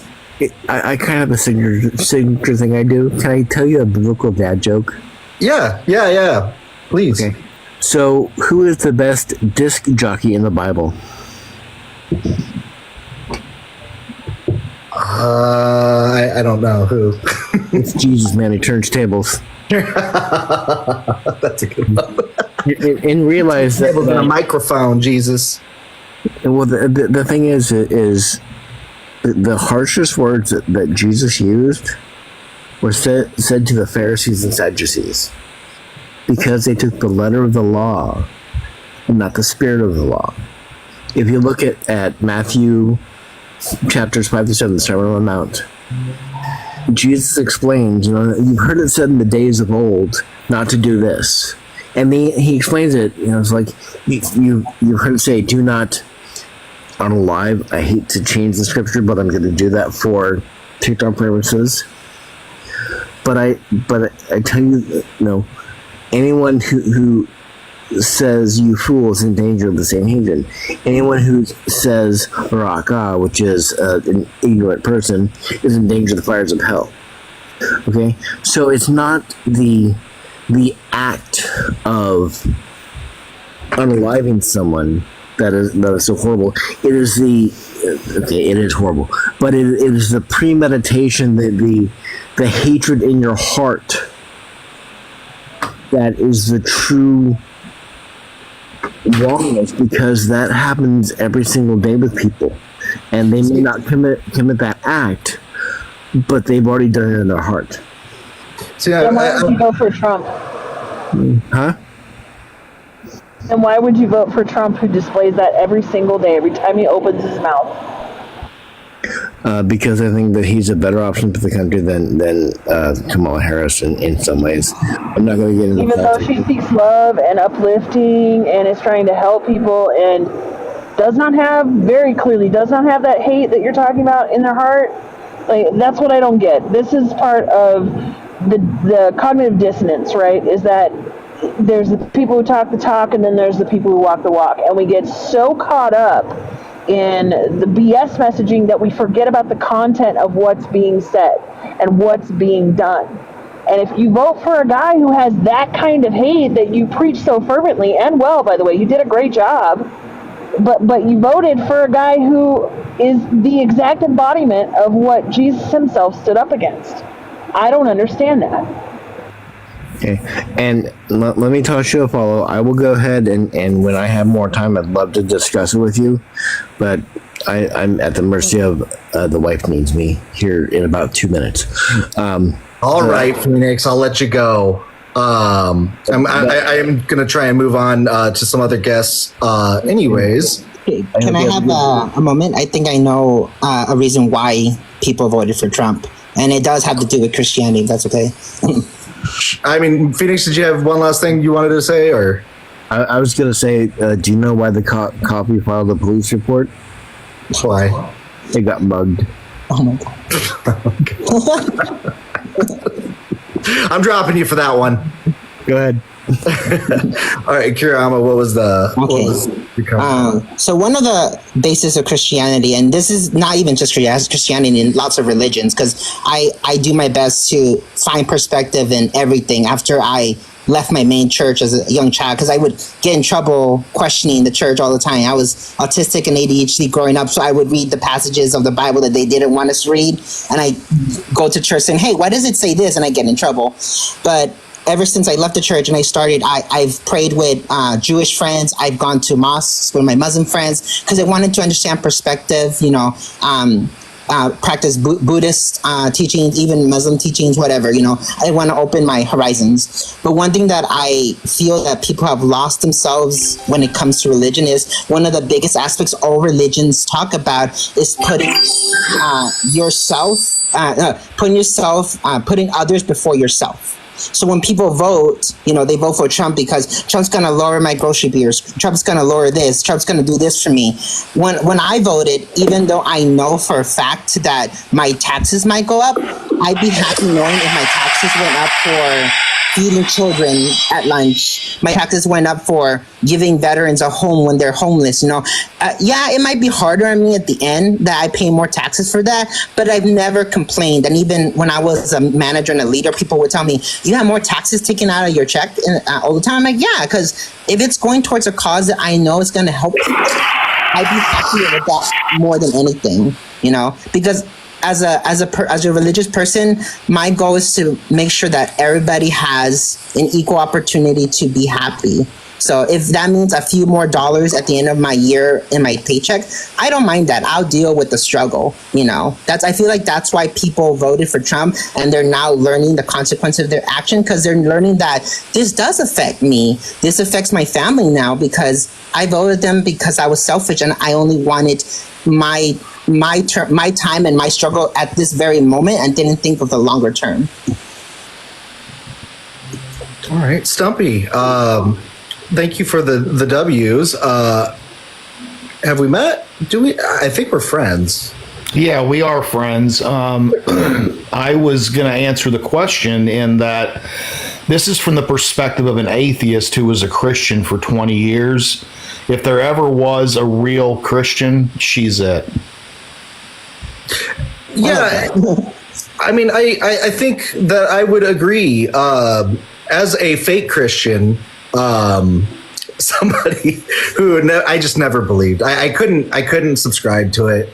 M: I kind of have a signature thing I do. Can I tell you a biblical dad joke?
A: Yeah. Please.
M: Okay. So, who is the best disc jockey in the Bible?
A: I don't know who.
M: It's Jesus, man. He turns tables.
A: That's a good one.
M: And realize that
A: tables and a microphone, Jesus.
M: Well, the thing is the harshest words that Jesus used were said to the Pharisees and Sadducees, because they took the letter of the law and not the spirit of the law. If you look at Matthew chapters 5-7, the Sermon on the Mount, Jesus explains, you've heard it said in the days of old, not to do this. And he explains it. It's like you heard it say, "Do not unalive." I hate to change the scripture, but I'm going to do that for TikTok purposes. But I tell you, anyone who says "you fool" is in danger of the same Sanhedrin. Anyone who says "Raka," which is an ignorant person, is in danger of the fires of hell. Okay, so it's not the act of unaliving someone that is so horrible. It is it is horrible, but it is the premeditation, the hatred in your heart that is the true wrongness, because that happens every single day with people, and they may not commit that act, but they've already done it in their heart.
A: See,
L: Then why would you vote for Trump?
M: Huh?
L: And why would you vote for Trump, who displays that every single day, every time he opens his mouth?
M: Because I think that he's a better option for the country than Kamala Harris in some ways. I'm not going to get into
L: Even though she speaks love and uplifting and is trying to help people and does not have that hate that you're talking about in their heart. Like, that's what I don't get. This is part of the cognitive dissonance, right? Is that there's the people who talk the talk, and then there's the people who walk the walk, and we get so caught up in the BS messaging that we forget about the content of what's being said and what's being done. And if you vote for a guy who has that kind of hate that you preach so fervently, and well, by the way, you did a great job, but you voted for a guy who is the exact embodiment of what Jesus himself stood up against. I don't understand that.
M: Okay, and let me toss you a follow. I will go ahead and when I have more time, I'd love to discuss it with you, but I'm at the mercy of the wife needs me here in about 2 minutes.
A: All right, Phoenix, I'll let you go. I am going to try and move on to some other guests anyways.
K: Can I have a moment? I think I know a reason why people voted for Trump, and it does have to do with Christianity, if that's okay.
A: I mean, Phoenix, did you have one last thing you wanted to say, or?
M: I was going to say, do you know why the copy filed a police report?
A: Why?
M: They got mugged.
K: Oh my God.
A: I'm dropping you for that one.
M: Go ahead.
A: All right, Kirama, what was the...
K: So one of the bases of Christianity, and this is not even just Christianity in lots of religions, because I do my best to find perspective in everything after I left my main church as a young child, because I would get in trouble questioning the church all the time. I was autistic and ADHD growing up, so I would read the passages of the Bible that they didn't want us to read, and I go to church saying, hey, why does it say this? And I get in trouble. But ever since I left the church and I started, I've prayed with Jewish friends. I've gone to mosques with my Muslim friends because I wanted to understand perspective, practice Buddhist teachings, even Muslim teachings, whatever, I want to open my horizons. But one thing that I feel that people have lost themselves when it comes to religion is one of the biggest aspects all religions talk about is putting putting others before yourself. So when people vote, they vote for Trump because Trump's going to lower my grocery bills. Trump's going to lower this. Trump's going to do this for me. When I voted, even though I know for a fact that my taxes might go up, I'd be happy knowing if my taxes went up for feeding children at lunch. My taxes went up for giving veterans a home when they're homeless. It might be harder on me at the end that I pay more taxes for that, but I've never complained. And even when I was a manager and a leader, people would tell me, you have more taxes taken out of your check all the time. I'm like, yeah, because if it's going towards a cause that I know is going to help people, I'd be happy with that more than anything, because as a religious person, my goal is to make sure that everybody has an equal opportunity to be happy. So if that means a few more dollars at the end of my year in my paycheck, I don't mind that. I'll deal with the struggle. I feel like that's why people voted for Trump, and they're now learning the consequence of their action, because they're learning that this does affect me. This affects my family now because I voted them because I was selfish and I only wanted my time and my struggle at this very moment and didn't think of the longer term.
A: All right, Stumpy. Thank you for the W's. Have we met? Do we? I think we're friends.
N: Yeah, we are friends. I was going to answer the question in that this is from the perspective of an atheist who was a Christian for 20 years. If there ever was a real Christian, she's it.
A: Yeah, I mean, I think that I would agree. As a fake Christian, somebody who I just never believed. I couldn't subscribe to it.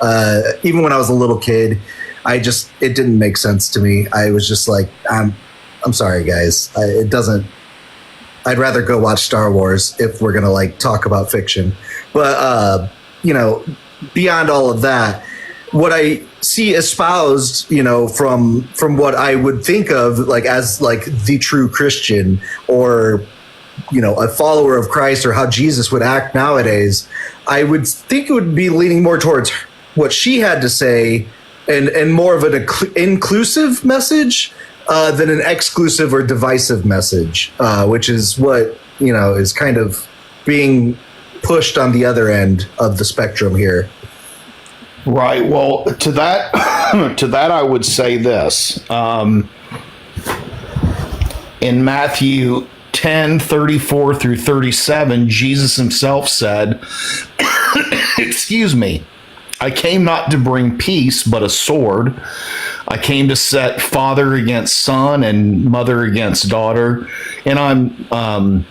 A: Even when I was a little kid, it didn't make sense to me. I was just like, I'm sorry, guys. It doesn't. I'd rather go watch Star Wars if we're gonna like talk about fiction. But beyond all of that, what I see espoused, from what I would think of like as like the true Christian or a follower of Christ or how Jesus would act nowadays, I would think it would be leaning more towards what she had to say and more of an inclusive message than an exclusive or divisive message, which is what, is kind of being pushed on the other end of the spectrum here.
N: Right. Well, to that, I would say this. In Matthew 10:34 through 37, Jesus himself said, excuse me, I came not to bring peace, but a sword. I came to set father against son and mother against daughter. And I'm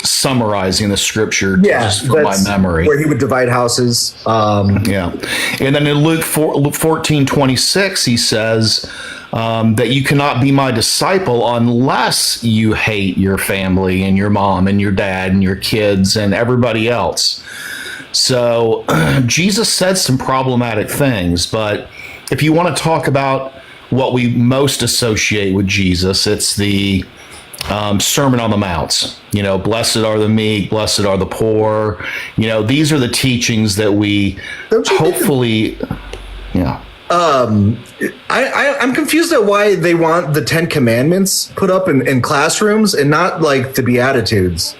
N: summarizing the scripture just from my memory.
A: Where he would divide houses.
N: Yeah. And then in Luke 14:26, he says that you cannot be my disciple unless you hate your family and your mom and your dad and your kids and everybody else. So Jesus said some problematic things, but if you want to talk about what we most associate with Jesus, it's the Sermon on the Mounts. Blessed are the meek, blessed are the poor. These are the teachings that we hopefully,
A: I'm confused at why they want the 10 Commandments put up in classrooms and not like the Beatitudes.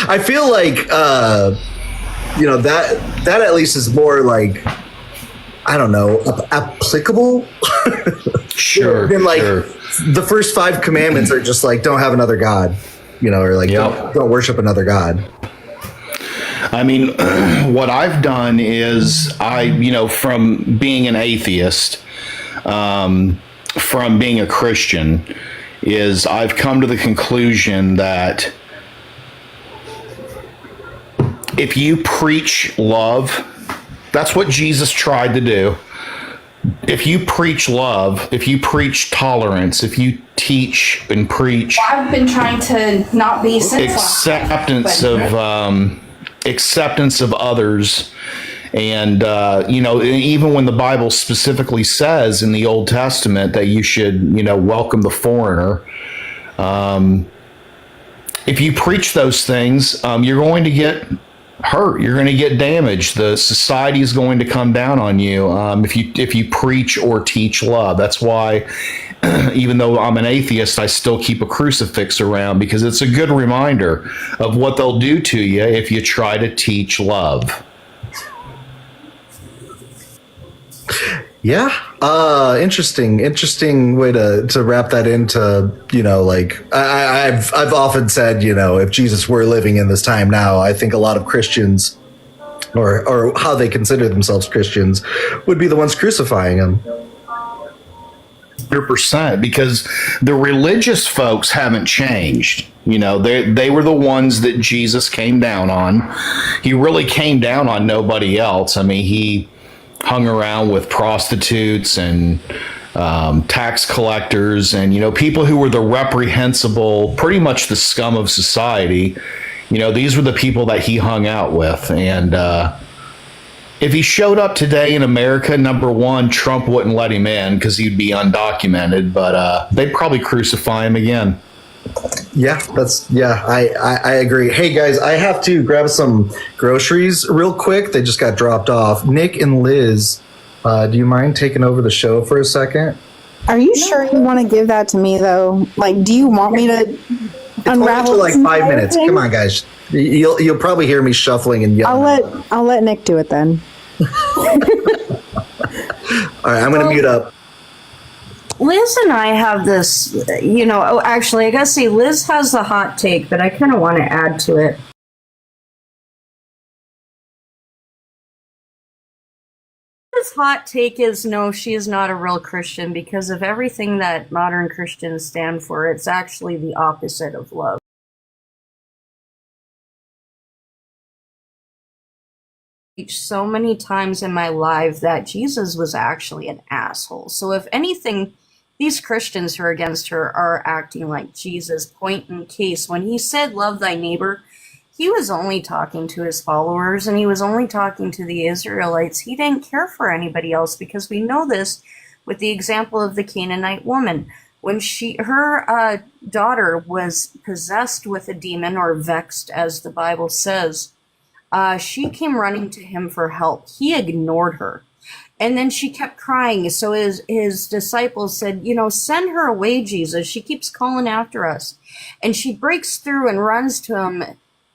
A: I feel like that at least is more like, I don't know, applicable.
N: Sure.
A: Than like the first 5 commandments are just like, don't have another God, or like don't worship another God.
N: I mean, what I've done is from being an atheist, from being a Christian, is I've come to the conclusion that if you preach love, that's what Jesus tried to do. If you preach love, if you preach tolerance, if you teach and preach,
O: I've been trying to not be
N: acceptance of others, and even when the Bible specifically says in the Old Testament that you should welcome the foreigner, if you preach those things, you're going to get hurt. You're going to get damaged. The society is going to come down on you if you preach or teach love. That's why, even though I'm an atheist, I still keep a crucifix around, because it's a good reminder of what they'll do to you if you try to teach love.
A: Yeah. Interesting way to wrap that into, I've often said, if Jesus were living in this time now, I think a lot of Christians or how they consider themselves Christians would be the ones crucifying him.
N: 100%, because the religious folks haven't changed. They were the ones that Jesus came down on. He really came down on nobody else. I mean, he hung around with prostitutes and tax collectors and, people who were the reprehensible, pretty much the scum of society. These were the people that he hung out with. And if he showed up today in America, number one, Trump wouldn't let him in because he'd be undocumented, but they'd probably crucify him again.
A: Yeah, I agree. Hey guys, I have to grab some groceries real quick. They just got dropped off. Nick and Liz, do you mind taking over the show for a second?
G: Are you sure you want to give that to me though? Like, do you want me to
A: It's only
G: unravel
A: for like
G: this
A: 5
G: entire
A: minutes.
G: thing?
A: Come on, guys. You'll probably hear me shuffling and yelling.
G: I'll let Nick do it then.
A: All right, I'm going to mute up.
D: Liz and I have this, actually, I gotta say, Liz has the hot take, but I kind of want to add to it. His hot take is no, she is not a real Christian because of everything that modern Christians stand for. It's actually the opposite of love. So many times in my life that Jesus was actually an asshole. So if anything, these Christians who are against her are acting like Jesus. Point in case, when he said love thy neighbor, he was only talking to his followers and he was only talking to the Israelites. He didn't care for anybody else because we know this with the example of the Canaanite woman. When her daughter was possessed with a demon, or vexed as the Bible says, she came running to him for help. He ignored her. And then she kept crying. So his disciples said, send her away, Jesus. She keeps calling after us. And she breaks through and runs to him.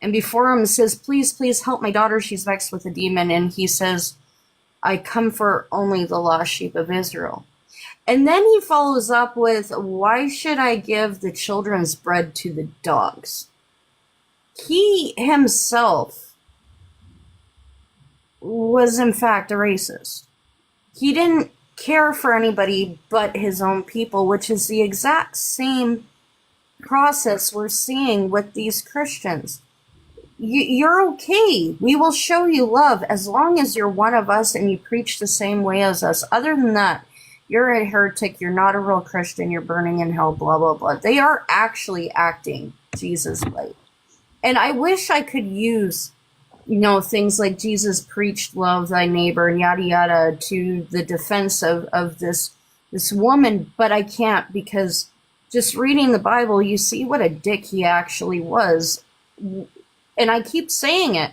D: And before him says, please, please help my daughter. She's vexed with a demon. And he says, I come for only the lost sheep of Israel. And then he follows up with, why should I give the children's bread to the dogs? He himself was in fact a racist. He didn't care for anybody but his own people, which is the exact same process we're seeing with these Christians. You're okay. We will show you love as long as you're one of us and you preach the same way as us. Other than that, you're a heretic. You're not a real Christian. You're burning in hell, blah, blah, blah. They are actually acting Jesus like. And I wish I could use things like Jesus preached love thy neighbor and yada yada to the defense of this woman, but I can't, because just reading the Bible, you see what a dick he actually was. And I keep saying it.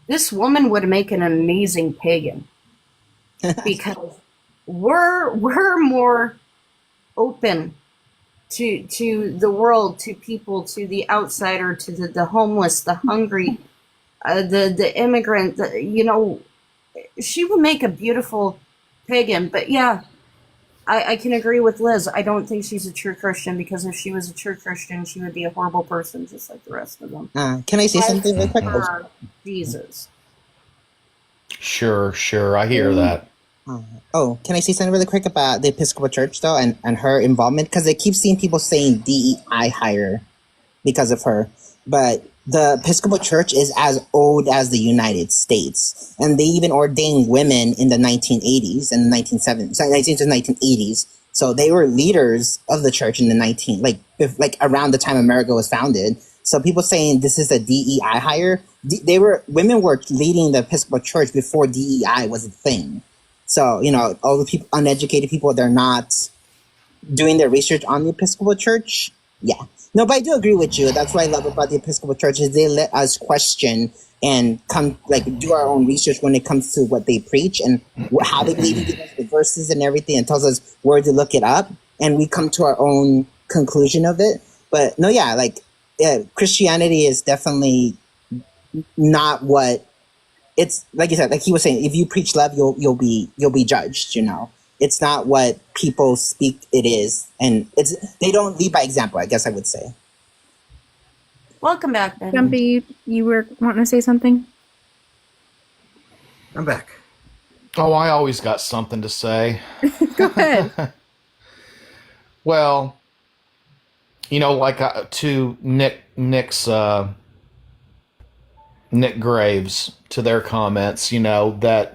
D: This woman would make an amazing pagan because we're more open to the world, to people, to the outsider, to the homeless, the hungry, the immigrant. She would make a beautiful pagan. But yeah, I can agree with Liz. I don't think she's a true Christian, because if she was a true Christian, she would be a horrible person just like the rest of them.
K: Can I say something real quick?
D: Jesus.
N: Sure. I hear that.
K: Can I say something really quick about the Episcopal Church, though, and her involvement? Because I keep seeing people saying DEI hire because of her. But the Episcopal Church is as old as the United States. And they even ordained women in the 1980s and the 1980s. So they were leaders of the church in the around the time America was founded. So people saying this is a DEI hire, women were leading the Episcopal Church before DEI was a thing. So, all the people, uneducated people, they're not doing their research on the Episcopal Church. Yeah. No, but I do agree with you. That's what I love about the Episcopal Church is they let us question and do our own research when it comes to what they preach and how they even give us the verses and everything, and tells us where to look it up, and we come to our own conclusion of it. But no, Christianity is definitely not what it's like. You said, like he was saying, if you preach love, you'll be judged. It's not what people speak it is, and they don't lead by example, I guess I would say.
D: Welcome back, Ben.
G: Jumpy, you were wanting to say something?
A: I'm back.
N: Oh, I always got something to say.
G: Go ahead.
N: Well, to Nick Graves, to their comments, that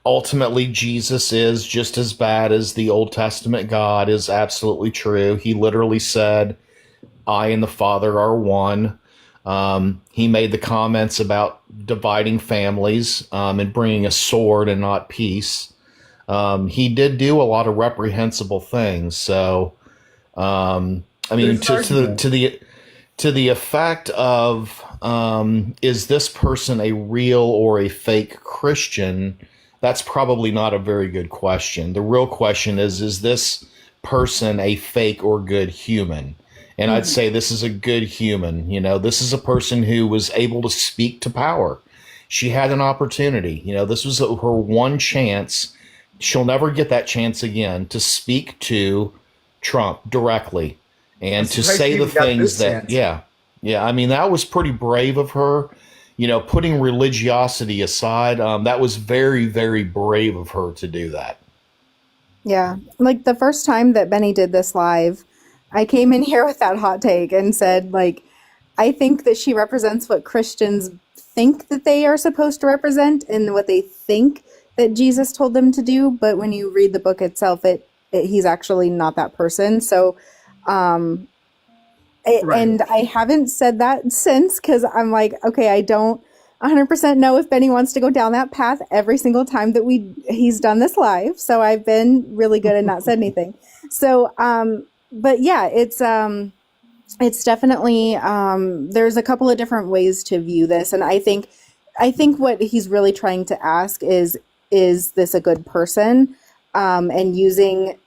N: ultimately Jesus is just as bad as the Old Testament God is absolutely true. He literally said, I and the Father are one. He made the comments about dividing families and bringing a sword and not peace. He did do a lot of reprehensible things. So, to the effect of, is this person a real or a fake Christian? That's probably not a very good question. The real question is this person a fake or good human. And I'd say this is a good human. You know, this is a person who was able to speak to power. She had an opportunity. You know, this was her one chance. She'll never get that chance again to speak to Trump directly and to say the things that, yeah. I mean, that was pretty brave of her. You know, putting religiosity aside, that was very, very brave of her to do that.
G: Yeah. Like the first time that Benny did this live, I came in here with that hot take and said, like, I think that she represents what Christians think that they are supposed to represent and what they think that Jesus told them to do. But when you read the book itself, he's actually not that person. So, and I haven't said that since, because I'm like, okay, I don't 100% know if Benny wants to go down that path every single time that he's done this live. So I've been really good and not said anything. So, but yeah, it's definitely, there's a couple of different ways to view this. And I think what he's really trying to ask is this a good person? And using,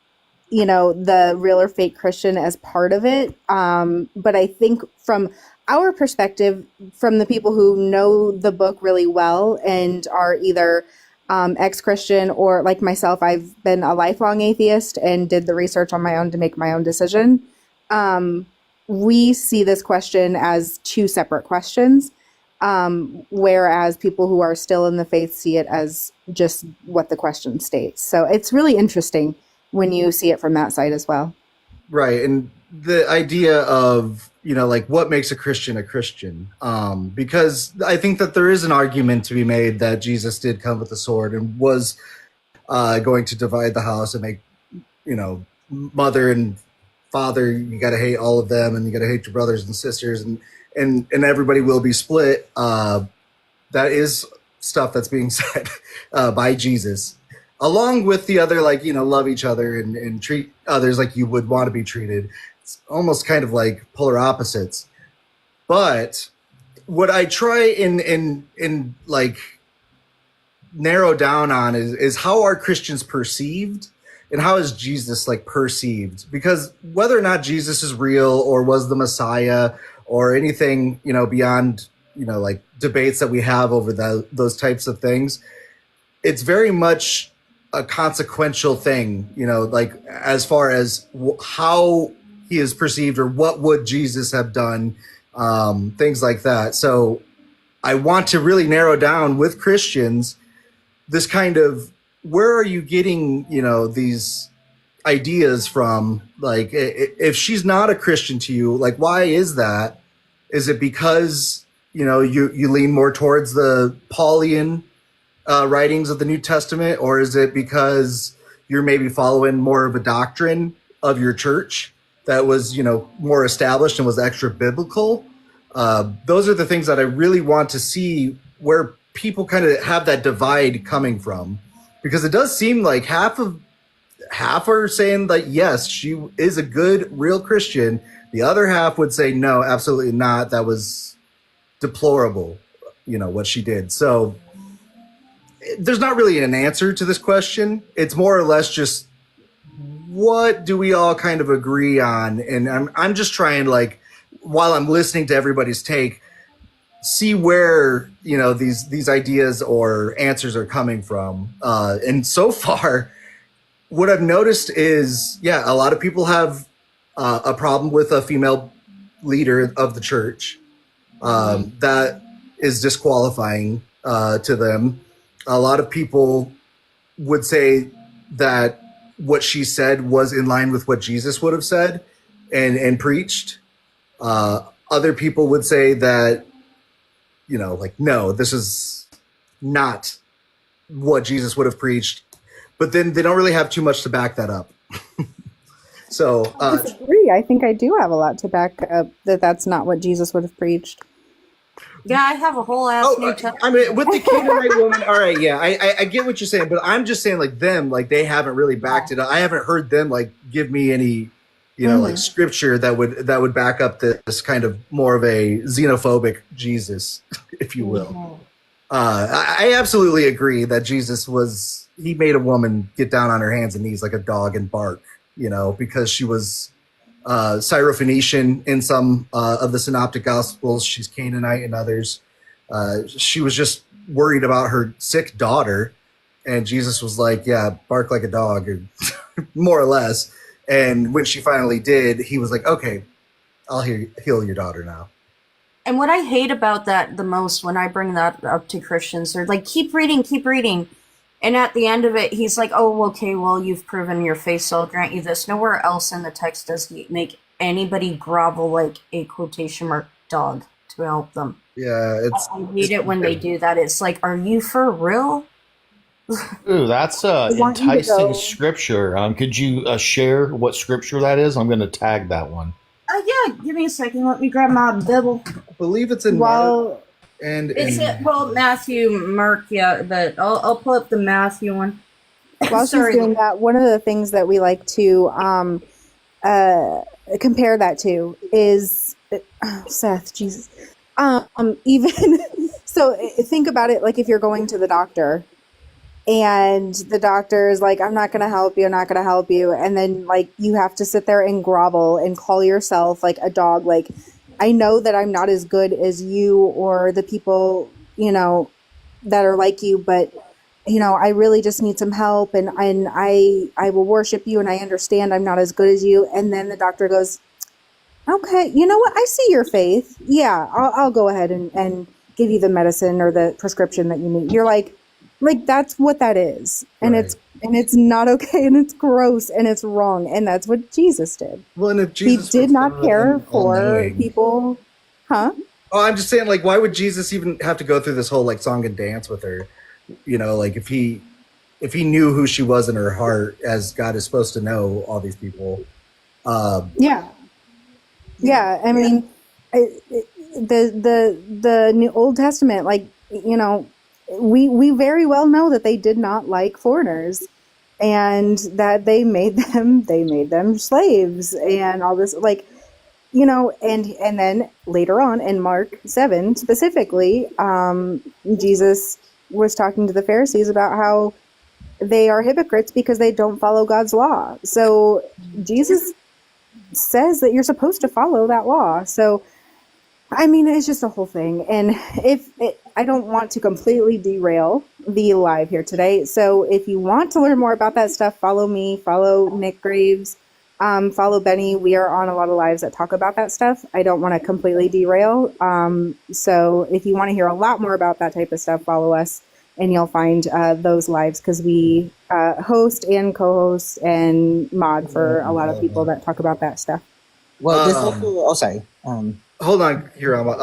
G: you know, the real or fake Christian as part of it. But I think from our perspective, from the people who know the book really well and are either ex-Christian or like myself, I've been a lifelong atheist and did the research on my own to make my own decision. We see this question as two separate questions, whereas people who are still in the faith see it as just what the question states. So it's really interesting when you see it from that side as well.
A: Right. And the idea of, you know, like what makes a Christian, because I think that there is an argument to be made that Jesus did come with a sword and was going to divide the house and make, you know, mother and father, you got to hate all of them and you got to hate your brothers and sisters and everybody will be split. That is stuff that's being said by Jesus, along with the other, like, you know, love each other and treat others like you would want to be treated. It's almost kind of like polar opposites. But what I try in like narrow down on is how are Christians perceived and how is Jesus like perceived? Because whether or not Jesus is real or was the Messiah or anything, you know, beyond, you know, like debates that we have over those types of things, it's very much a consequential thing, you know, like as far as how he is perceived or what would Jesus have done, things like that. So I want to really narrow down with Christians this kind of, where are you getting, you know, these ideas from? Like, if she's not a Christian to you, like, why is that? Is it because, you know, you lean more towards the Pauline writings of the New Testament, or is it because you're maybe following more of a doctrine of your church that was, you know, more established and was extra biblical? Those are the things that I really want to see where people kind of have that divide coming from, because it does seem like half are saying that yes, she is a good real Christian. The other half would say no, absolutely not. That was deplorable, you know, what she did. So there's not really an answer to this question. It's more or less just, what do we all kind of agree on? And I'm just trying, like, while I'm listening to everybody's take, see where, you know, these ideas or answers are coming from. And so far, what I've noticed is, yeah, a lot of people have a problem with a female leader of the church. That is disqualifying to them. A lot of people would say that what she said was in line with what Jesus would have said and preached. Other people would say that, you know, like, no, this is not what Jesus would have preached. But then they don't really have too much to back that up. So
G: I disagree. I think I do have a lot to back up that that's not what Jesus would have preached.
D: Yeah, I have a whole ass New Testament.
A: I mean, with the Canaanite woman, all right, yeah, I get what you're saying, but I'm just saying, like, them, like, they haven't really backed it up. I haven't heard them, like, give me any, you know, like, scripture that would back up this kind of more of a xenophobic Jesus, if you will. I absolutely agree that Jesus he made a woman get down on her hands and knees like a dog and bark. because she was Syrophoenician in some of the synoptic gospels. She's Canaanite in others. She was just worried about her sick daughter, and Jesus was like, yeah, bark like a dog, or more or less. And when she finally did, he was like, okay, I'll heal your daughter now.
D: And what I hate about that the most when I bring that up to Christians, they're like, keep reading, keep reading. And at the end of it, he's like, oh, okay, well, you've proven your faith, so I'll grant you this. Nowhere else in the text does he make anybody grovel like a quotation mark dog to help them.
A: Yeah,
D: I hate it when they do that. It's like, are you for real?
N: Ooh, that's enticing scripture. Could you share what scripture that is? I'm going to tag that one.
D: Yeah, give me a second. Let me grab my Bible.
A: I believe it's in Mark and
D: Matthew, Mark, yeah, but I'll pull up the Matthew one.
G: While she's doing that, one of the things that we like to compare that to is Seth, Jesus. Even so, think about it like if you're going to the doctor and the doctor is like, I'm not going to help you, I'm not going to help you. And then like you have to sit there and grovel and call yourself like a dog. Like, I know that I'm not as good as you or the people, that are like you, but I really just need some help, and I will worship you, and I understand I'm not as good as you. And then the doctor goes, okay, you know what? I see your faith. Yeah, I'll go ahead and give you the medicine or the prescription that you need. You're like that's what that is. And
A: Right.
G: it's not okay, and it's gross, and it's wrong. And that's what Jesus did.
A: Well, and if Jesus
G: he did
A: was
G: not care for
A: all-knowing-
G: people. Huh?
A: Oh, I'm just saying, like, why would Jesus even have to go through this whole like song and dance with her? Like if he knew who she was in her heart, as God is supposed to know all these people.
G: Yeah. I mean, the New Old Testament, like, we very well know that they did not like foreigners, and that they made them slaves and all this, like, and then later on in Mark 7 specifically, Jesus was talking to the Pharisees about how they are hypocrites because they don't follow God's law. So Jesus says that you're supposed to follow that law. So, I mean, it's just a whole thing. And I don't want to completely derail the live here today. So if you want to learn more about that stuff, follow me, follow Nick Graves, follow Benny. We are on a lot of lives that talk about that stuff. I don't want to completely derail. So if you want to hear a lot more about that type of stuff, follow us, and you'll find those lives, because we host and co-host and mod for a lot of people that talk about that stuff.
K: Well, this also, sorry.
A: Hold on, Hirama.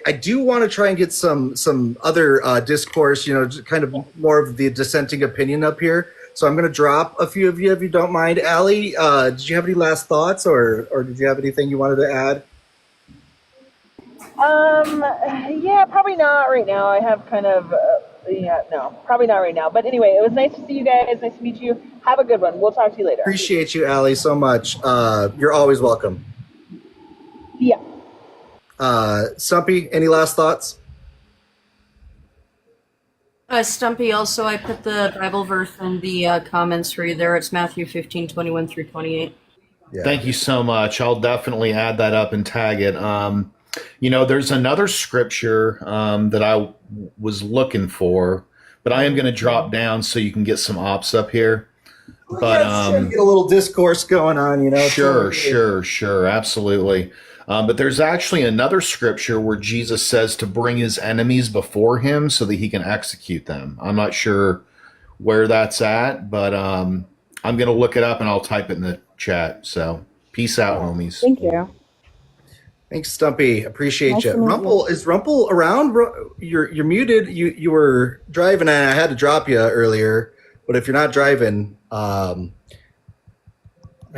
A: I do want to try and get some other discourse, kind of more of the dissenting opinion up here. So I'm going to drop a few of you if you don't mind. Allie, did you have any last thoughts, or did you have anything you wanted to add?
L: Yeah, probably not right now. I have kind of, no, probably not right now. But anyway, it was nice to see you guys. Nice to meet you. Have a good one. We'll talk to you later.
A: Appreciate you, Allie, so much. You're always welcome.
L: Yeah.
A: Stumpy, any last thoughts?
D: Stumpy, also, I put the Bible verse in the comments for you there. It's Matthew 15:21 through 28.
A: Yeah.
N: Thank you so much. I'll definitely add that up and tag it. There's another scripture that I was looking for, but I am going to drop down so you can get some ops up here. But
A: get a little discourse going on,
N: Sure, absolutely. But there's actually another scripture where Jesus says to bring his enemies before him so that he can execute them. I'm not sure where that's at, but I'm going to look it up and I'll type it in the chat. So peace out, homies.
G: Thank you.
A: Thanks, Stumpy. Appreciate
G: Nice
A: you.
G: to meet
A: Rumple, is Rumple around? You're muted. You were driving, and I had to drop you earlier. But if you're not driving, I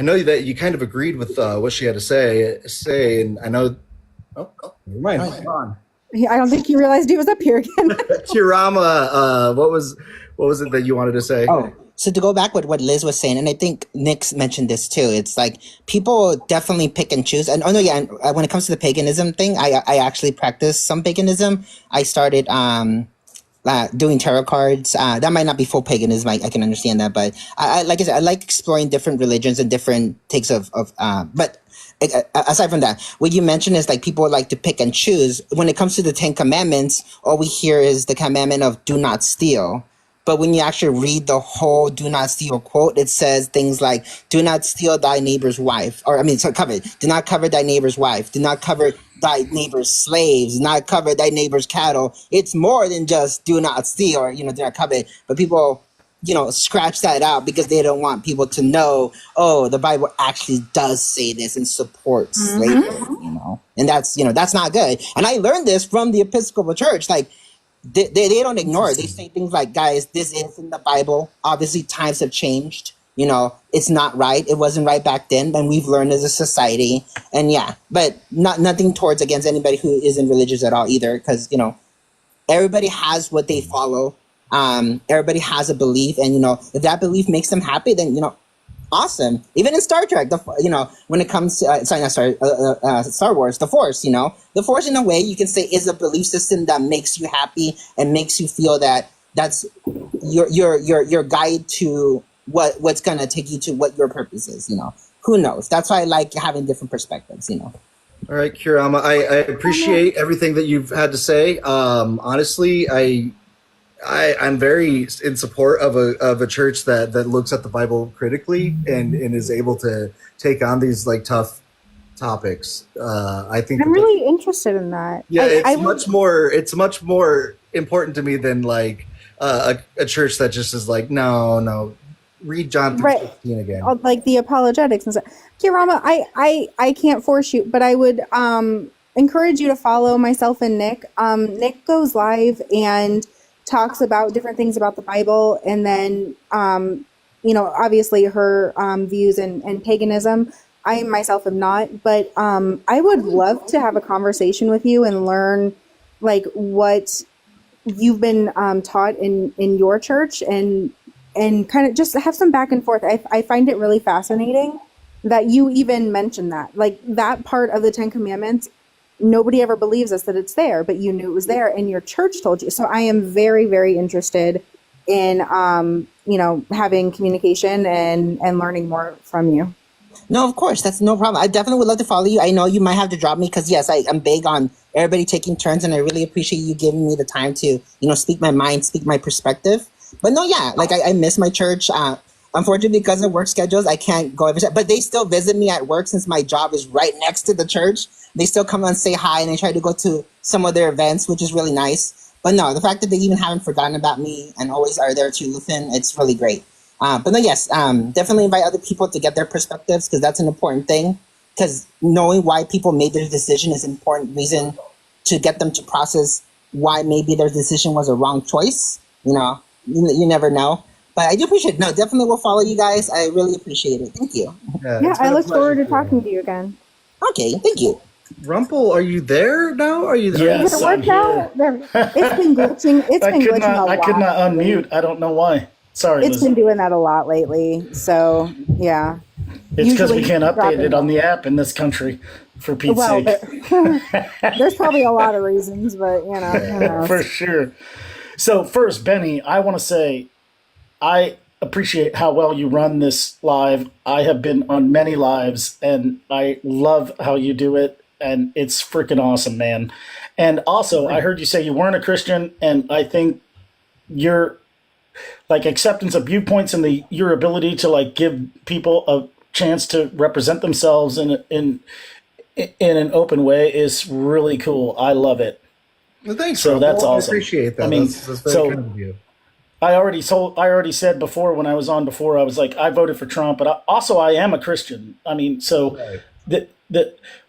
A: know that you kind of agreed with what she had to say, and I know. Oh, never mind. Hold on.
G: I don't think you realized he was up here again.
A: Kirama, what was it that you wanted to say?
K: Oh, so to go back with what Liz was saying, and I think Nick's mentioned this too. It's like people definitely pick and choose. And when it comes to the paganism thing, I actually practice some paganism. I started doing tarot cards. That might not be full paganism. I can understand that, but like I said, I like exploring different religions and different takes but aside from that, what you mentioned is like people like to pick and choose. When it comes to the 10 Commandments, all we hear is the commandment of do not steal. But when you actually read the whole do not steal quote, it says things like, do not steal thy neighbor's wife. Do not covet thy neighbor's wife. Do not covet thy neighbor's slaves. Do not covet thy neighbor's cattle. It's more than just do not steal or, do not covet. But people, scratch that out because they don't want people to know, oh, the Bible actually does say this and supports slavery, And that's not good. And I learned this from the Episcopal Church. Like, they don't ignore it. They say things like, guys, this is in the Bible. Obviously, times have changed. It's not right. It wasn't right back then, and we've learned as a society. And but nothing towards against anybody who isn't religious at all either, because, everybody has what they follow. Everybody has a belief, and, if that belief makes them happy, then, awesome. Even in Star Trek, when it comes to Star Wars, the Force, the Force in a way you can say is a belief system that makes you happy and makes you feel that that's your guide to what's gonna take you to what your purpose is. Who knows? That's why I like having different perspectives. All
A: right, Kirama, I appreciate everything that you've had to say. Honestly, I'm very in support of a church that looks at the Bible critically and is able to take on these like tough topics. I think
G: I'm really interested in that.
A: Yeah, it's much more important to me than like a church that just is like, no, read John 3:15 again.
G: Like the apologetics and stuff. Kirama, I can't force you, but I would encourage you to follow myself and Nick. Nick goes live and talks about different things about the Bible, and then obviously her views and paganism. I myself am not, but I would love to have a conversation with you and learn like what you've been taught in your church, and kind of just have some back and forth. I find it really fascinating that you even mentioned that, like that part of the 10 Commandments. Nobody ever believes us that it's there, but you knew it was there and your church told you. So I am very, very interested in, having communication and learning more from you.
K: No, of course. That's no problem. I definitely would love to follow you. I know you might have to drop me because, yes, I'm big on everybody taking turns, and I really appreciate you giving me the time to, speak my mind, speak my perspective. But no, I miss my church. Unfortunately, because of work schedules, I can't go every time. But they still visit me at work since my job is right next to the church. They still come and say hi, and I try to go to some of their events, which is really nice. But no, the fact that they even haven't forgotten about me and always are there to listen, it's really great. But no, yes, definitely invite other people to get their perspectives, because that's an important thing. Because knowing why people made their decision is an important reason to get them to process why maybe their decision was a wrong choice. You never know. But I do appreciate it. No, definitely will follow you guys. I really appreciate it. Thank you.
G: Yeah, I look forward to talking to you again.
K: Okay, thank you.
A: Rumpel, are you there now? Are you there?
I: Yes, I'm here.
G: It's been glitching.
I: I could not unmute. I don't know why. Sorry.
G: It's been doing that a lot lately. So, yeah.
I: It's because we can't update it on the app in this country, for Pete's sake.
G: There's probably a lot of reasons, but, who knows.
I: For sure. So first, Benny, I want to say I appreciate how well you run this live. I have been on many lives, and I love how you do it, and it's freaking awesome, man. And also, I heard you say you weren't a Christian, and I think your acceptance of viewpoints and your ability to give people a chance to represent themselves in an open way is really cool. I love it.
A: Well, thanks.
I: So that's awesome.
A: I appreciate that.
I: I mean,
A: that's very kind of you.
I: I already said before when I was on before, I was like, I voted for Trump, but I am a Christian. I mean, so right.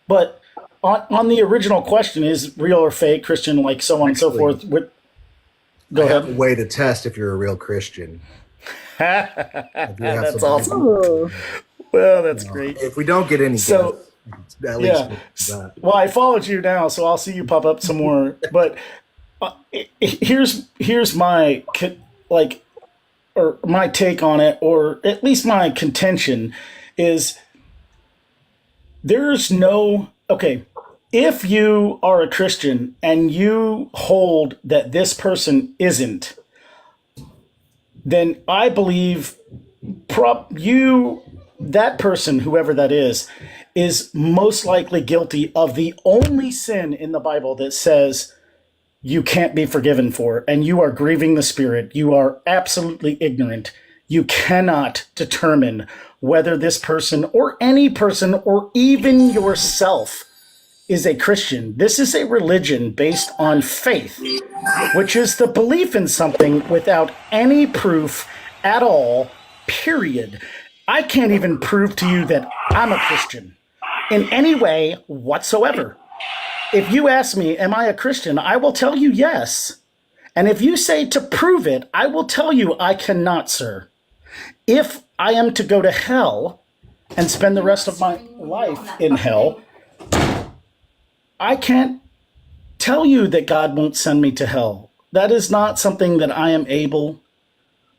I: But on the original question, is real or fake Christian, so on and so forth. Go ahead.
A: Have a way to test if you're a real Christian.
I: That's awesome. Ooh. Well, that's great.
A: If we don't get any, at least
I: well, I followed you now, so I'll see you pop up some more. But here's my my take on it, or at least my contention is there's no if you are a Christian and you hold that this person isn't, then I believe that person, whoever that is most likely guilty of the only sin in the Bible that says you can't be forgiven for, and you are grieving the Spirit. You are absolutely ignorant. You cannot determine whether this person or any person or even yourself is a Christian. This is a religion based on faith, which is the belief in something without any proof at all, period. I can't even prove to you that I'm a Christian in any way whatsoever. If you ask me, am I a Christian? I will tell you yes. And if you say to prove it, I will tell you I cannot, sir. If I am to go to hell and spend the rest of my life in hell, I can't tell you that God won't send me to hell. That is not something that I am able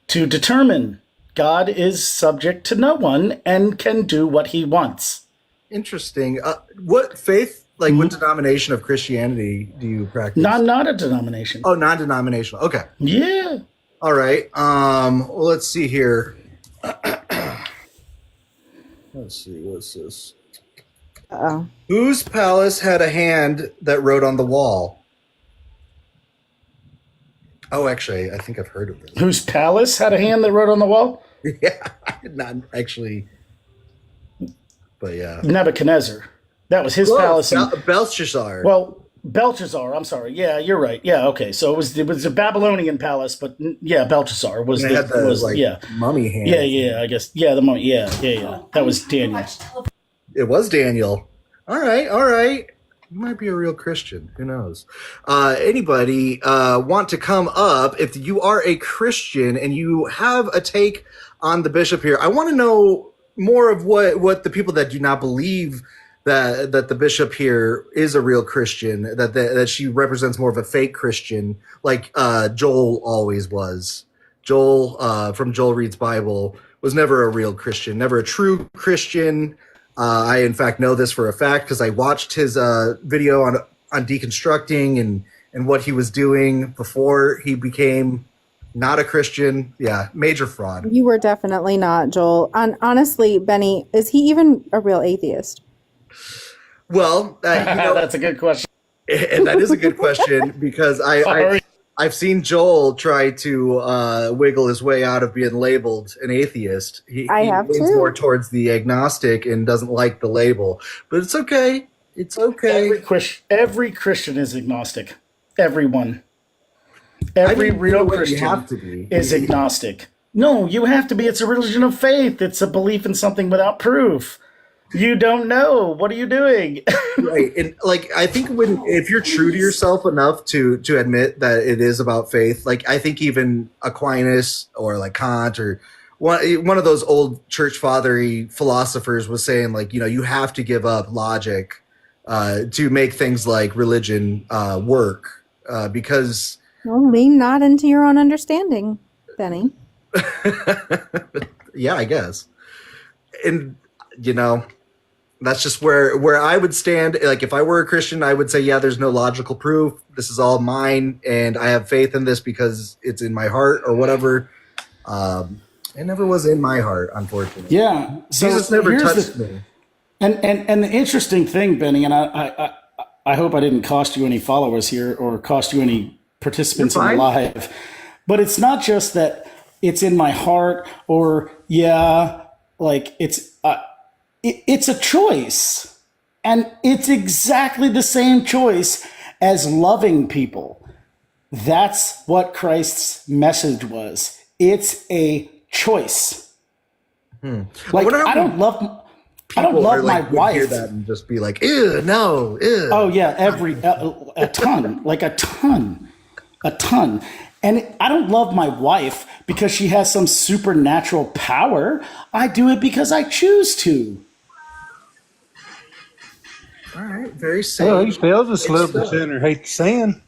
I: to determine. God is subject to no one and can do what he wants.
A: Interesting. What faith, like what denomination of Christianity do you practice?
I: Not a denomination.
A: Oh, non-denominational. Okay.
I: Yeah.
A: All right. Well, let's see here. Let's see. What's this? Whose palace had a hand that wrote on the wall? Oh, actually, I think I've heard of this.
I: Whose palace had a hand that wrote on the wall?
A: Yeah, not actually. But yeah.
I: Nebuchadnezzar. That was his
A: Close.
I: palace.
A: Belshazzar.
I: Well, Belshazzar. I'm sorry. Yeah, you're right. Yeah, okay. So it was a Babylonian palace, but yeah, Belshazzar was
A: And it had the mummy hand.
I: Yeah. I guess the mummy. Yeah. That was Daniel.
A: It was Daniel. All right. You might be a real Christian. Who knows? Anybody want to come up? If you are a Christian and you have a take on the bishop here, I want to know more of what the people that do not believe that the bishop here is a real Christian, that she represents more of a fake Christian, like Joel always was. Joel from Joel Reads Bible was never a real Christian, never a true Christian. I, in fact, know this for a fact because I watched his video on deconstructing and what he was doing before he became not a Christian. Yeah, major fraud.
G: You were definitely not, Joel. Honestly, Benny, is he even a real atheist?
A: Well,
I: that's a good question.
A: And that is a good question because I've seen Joel try to wiggle his way out of being labeled an atheist. He leans more towards the agnostic and doesn't like the label, but it's okay. It's okay.
I: Every Christian is agnostic. Everyone. Every real Christian is agnostic. No, you have to be. It's a religion of faith. It's a belief in something without proof. You don't know. What are you doing?
A: Right. And like, I think if you're true to yourself enough to admit that it is about faith, like I think even Aquinas or like Kant or one of those old church fathery philosophers was saying, like, you have to give up logic to make things like religion work because.
G: Well, lean not into your own understanding, Benny.
A: Yeah, I guess. And, that's just where I would stand. Like, if I were a Christian, I would say, yeah, there's no logical proof. This is all mine, and I have faith in this because it's in my heart or whatever. It never was in my heart, unfortunately.
I: Yeah. So
A: Jesus never touched me.
I: And the interesting thing, Benny, and I hope I didn't cost you any followers here or cost you any participants in the live, but it's not just that it's in my heart or it's a choice, and it's exactly the same choice as loving people. That's what Christ's message was. It's a choice. Like, I don't love my wife.
A: Hear that and just be like, ew, no, ew.
I: Oh yeah, a ton, like a ton. And I don't love my wife because she has some supernatural power. I do it because I choose to.
A: All right, very safe.
P: Well, he tells us love the sinner, hate the sin.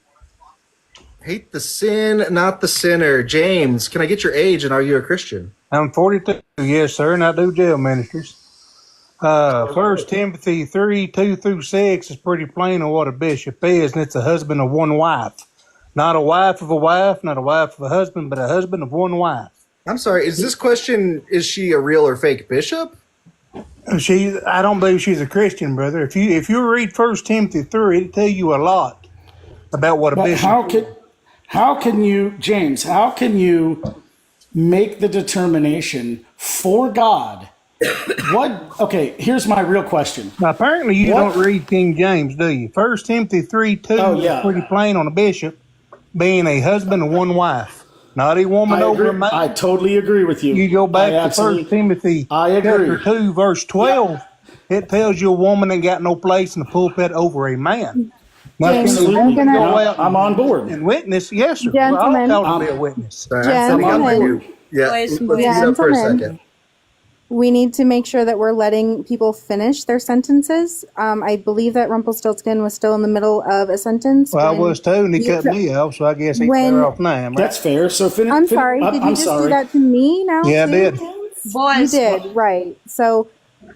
A: Hate the sin, not the sinner. James, can I get your age and are you a Christian?
P: I'm 42, yes, sir, and I do jail ministries. First Timothy 3:2-6 is pretty plain on what a bishop is, and it's a husband of one wife. Not a wife of a wife, not a wife of a husband, but a husband of one wife.
A: I'm sorry, is this question, is she a real or fake bishop?
P: I don't believe she's a Christian, brother. If you read 1 Timothy 3, it'll tell you a lot about what a
Q: But
P: bishop
Q: how can you, James, how can you make the determination for God? Okay, here's my real question.
P: Now, apparently you don't read King James, do you? 1 Timothy 3:2 is pretty plain on a bishop being a husband of one wife. Not a woman over a man.
Q: I totally agree with you.
P: You go back to 1 Timothy chapter 2, verse 12. It tells you a woman ain't got no place in the pulpit over a man. Now,
G: James,
P: can a
G: I'm
P: woman
G: gonna-
P: go out
Q: I'm on board.
P: and witness? Yes, sir.
G: Gentlemen.
P: Well, I'll tell to be a witness.
G: Gentlemen.
A: Yeah, let's use that for a second.
G: We need to make sure that we're letting people finish their sentences. I believe that Rumpelstiltskin was still in the middle of a sentence.
P: Well, I
G: when
P: was too, and he
G: you
P: cut
G: tr-
P: me off, so I guess he's
G: when-
P: better off now. Right?
Q: That's fair. So
G: I'm sorry. Did you just do that to me now?
P: Yeah, I
G: too,
P: did.
G: James?
D: Boys.
G: You did, right. So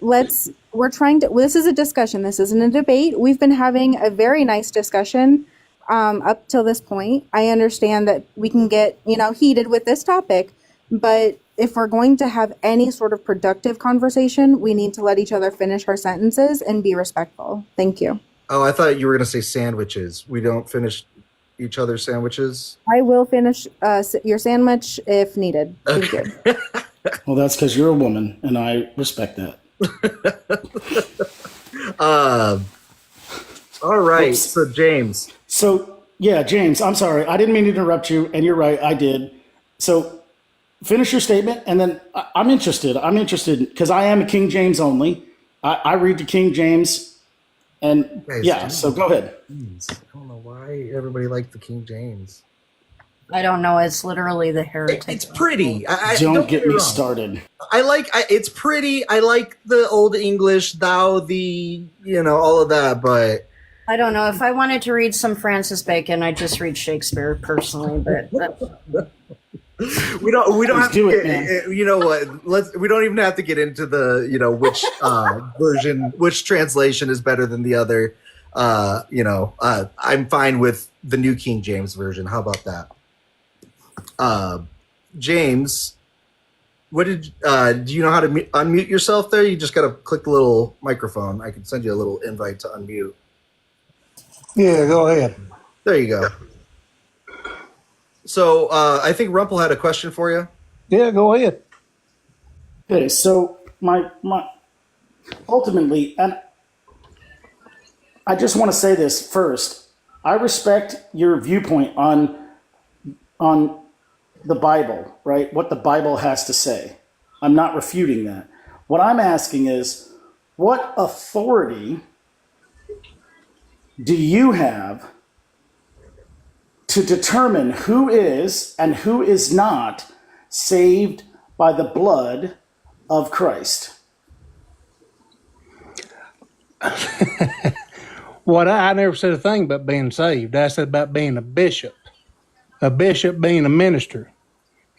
G: we're trying to, this is a discussion. This isn't a debate. We've been having a very nice discussion up till this point. I understand that we can get, heated with this topic, but if we're going to have any sort of productive conversation, we need to let each other finish our sentences and be respectful. Thank you.
A: Oh, I thought you were going to say sandwiches. We don't finish each other's sandwiches.
G: I will finish your sandwich if needed. Thank you.
Q: Well, that's because you're a woman, and I respect that.
A: All right.
Q: Oops.
A: So, James.
Q: So, yeah, James, I'm sorry. I didn't mean to interrupt you, and you're right. I did. So, finish your statement, and then I'm interested. I'm interested because I am a King James only. I read the King James, and so go ahead.
A: I don't know why everybody liked the King James.
D: I don't know. It's literally the heretic.
A: It's pretty.
Q: Don't get me
A: wrong.
Q: started.
A: It's pretty. I like the Old English, thou, thee, all of that, but
D: I don't know. If I wanted to read some Francis Bacon, I'd just read Shakespeare personally, but
A: we don't have
Q: do
A: to
Q: it, man.
A: you know what, we don't even have to get into the which version, which translation is better than the other. I'm fine with the New King James version. How about that? James, what do you know how to unmute yourself there? You just got to click the little microphone. I can send you a little invite to unmute.
P: Yeah, go ahead.
A: There you go. So I think Rumpel had a question for you.
P: Yeah, go ahead.
Q: Okay, so my ultimately, and I just want to say this first. I respect your viewpoint on the Bible, right? What the Bible has to say. I'm not refuting that. What I'm asking is, what authority do you have to determine who is and who is not saved by the blood of Christ?
P: I never said a thing about being saved. I said about being a bishop being a minister.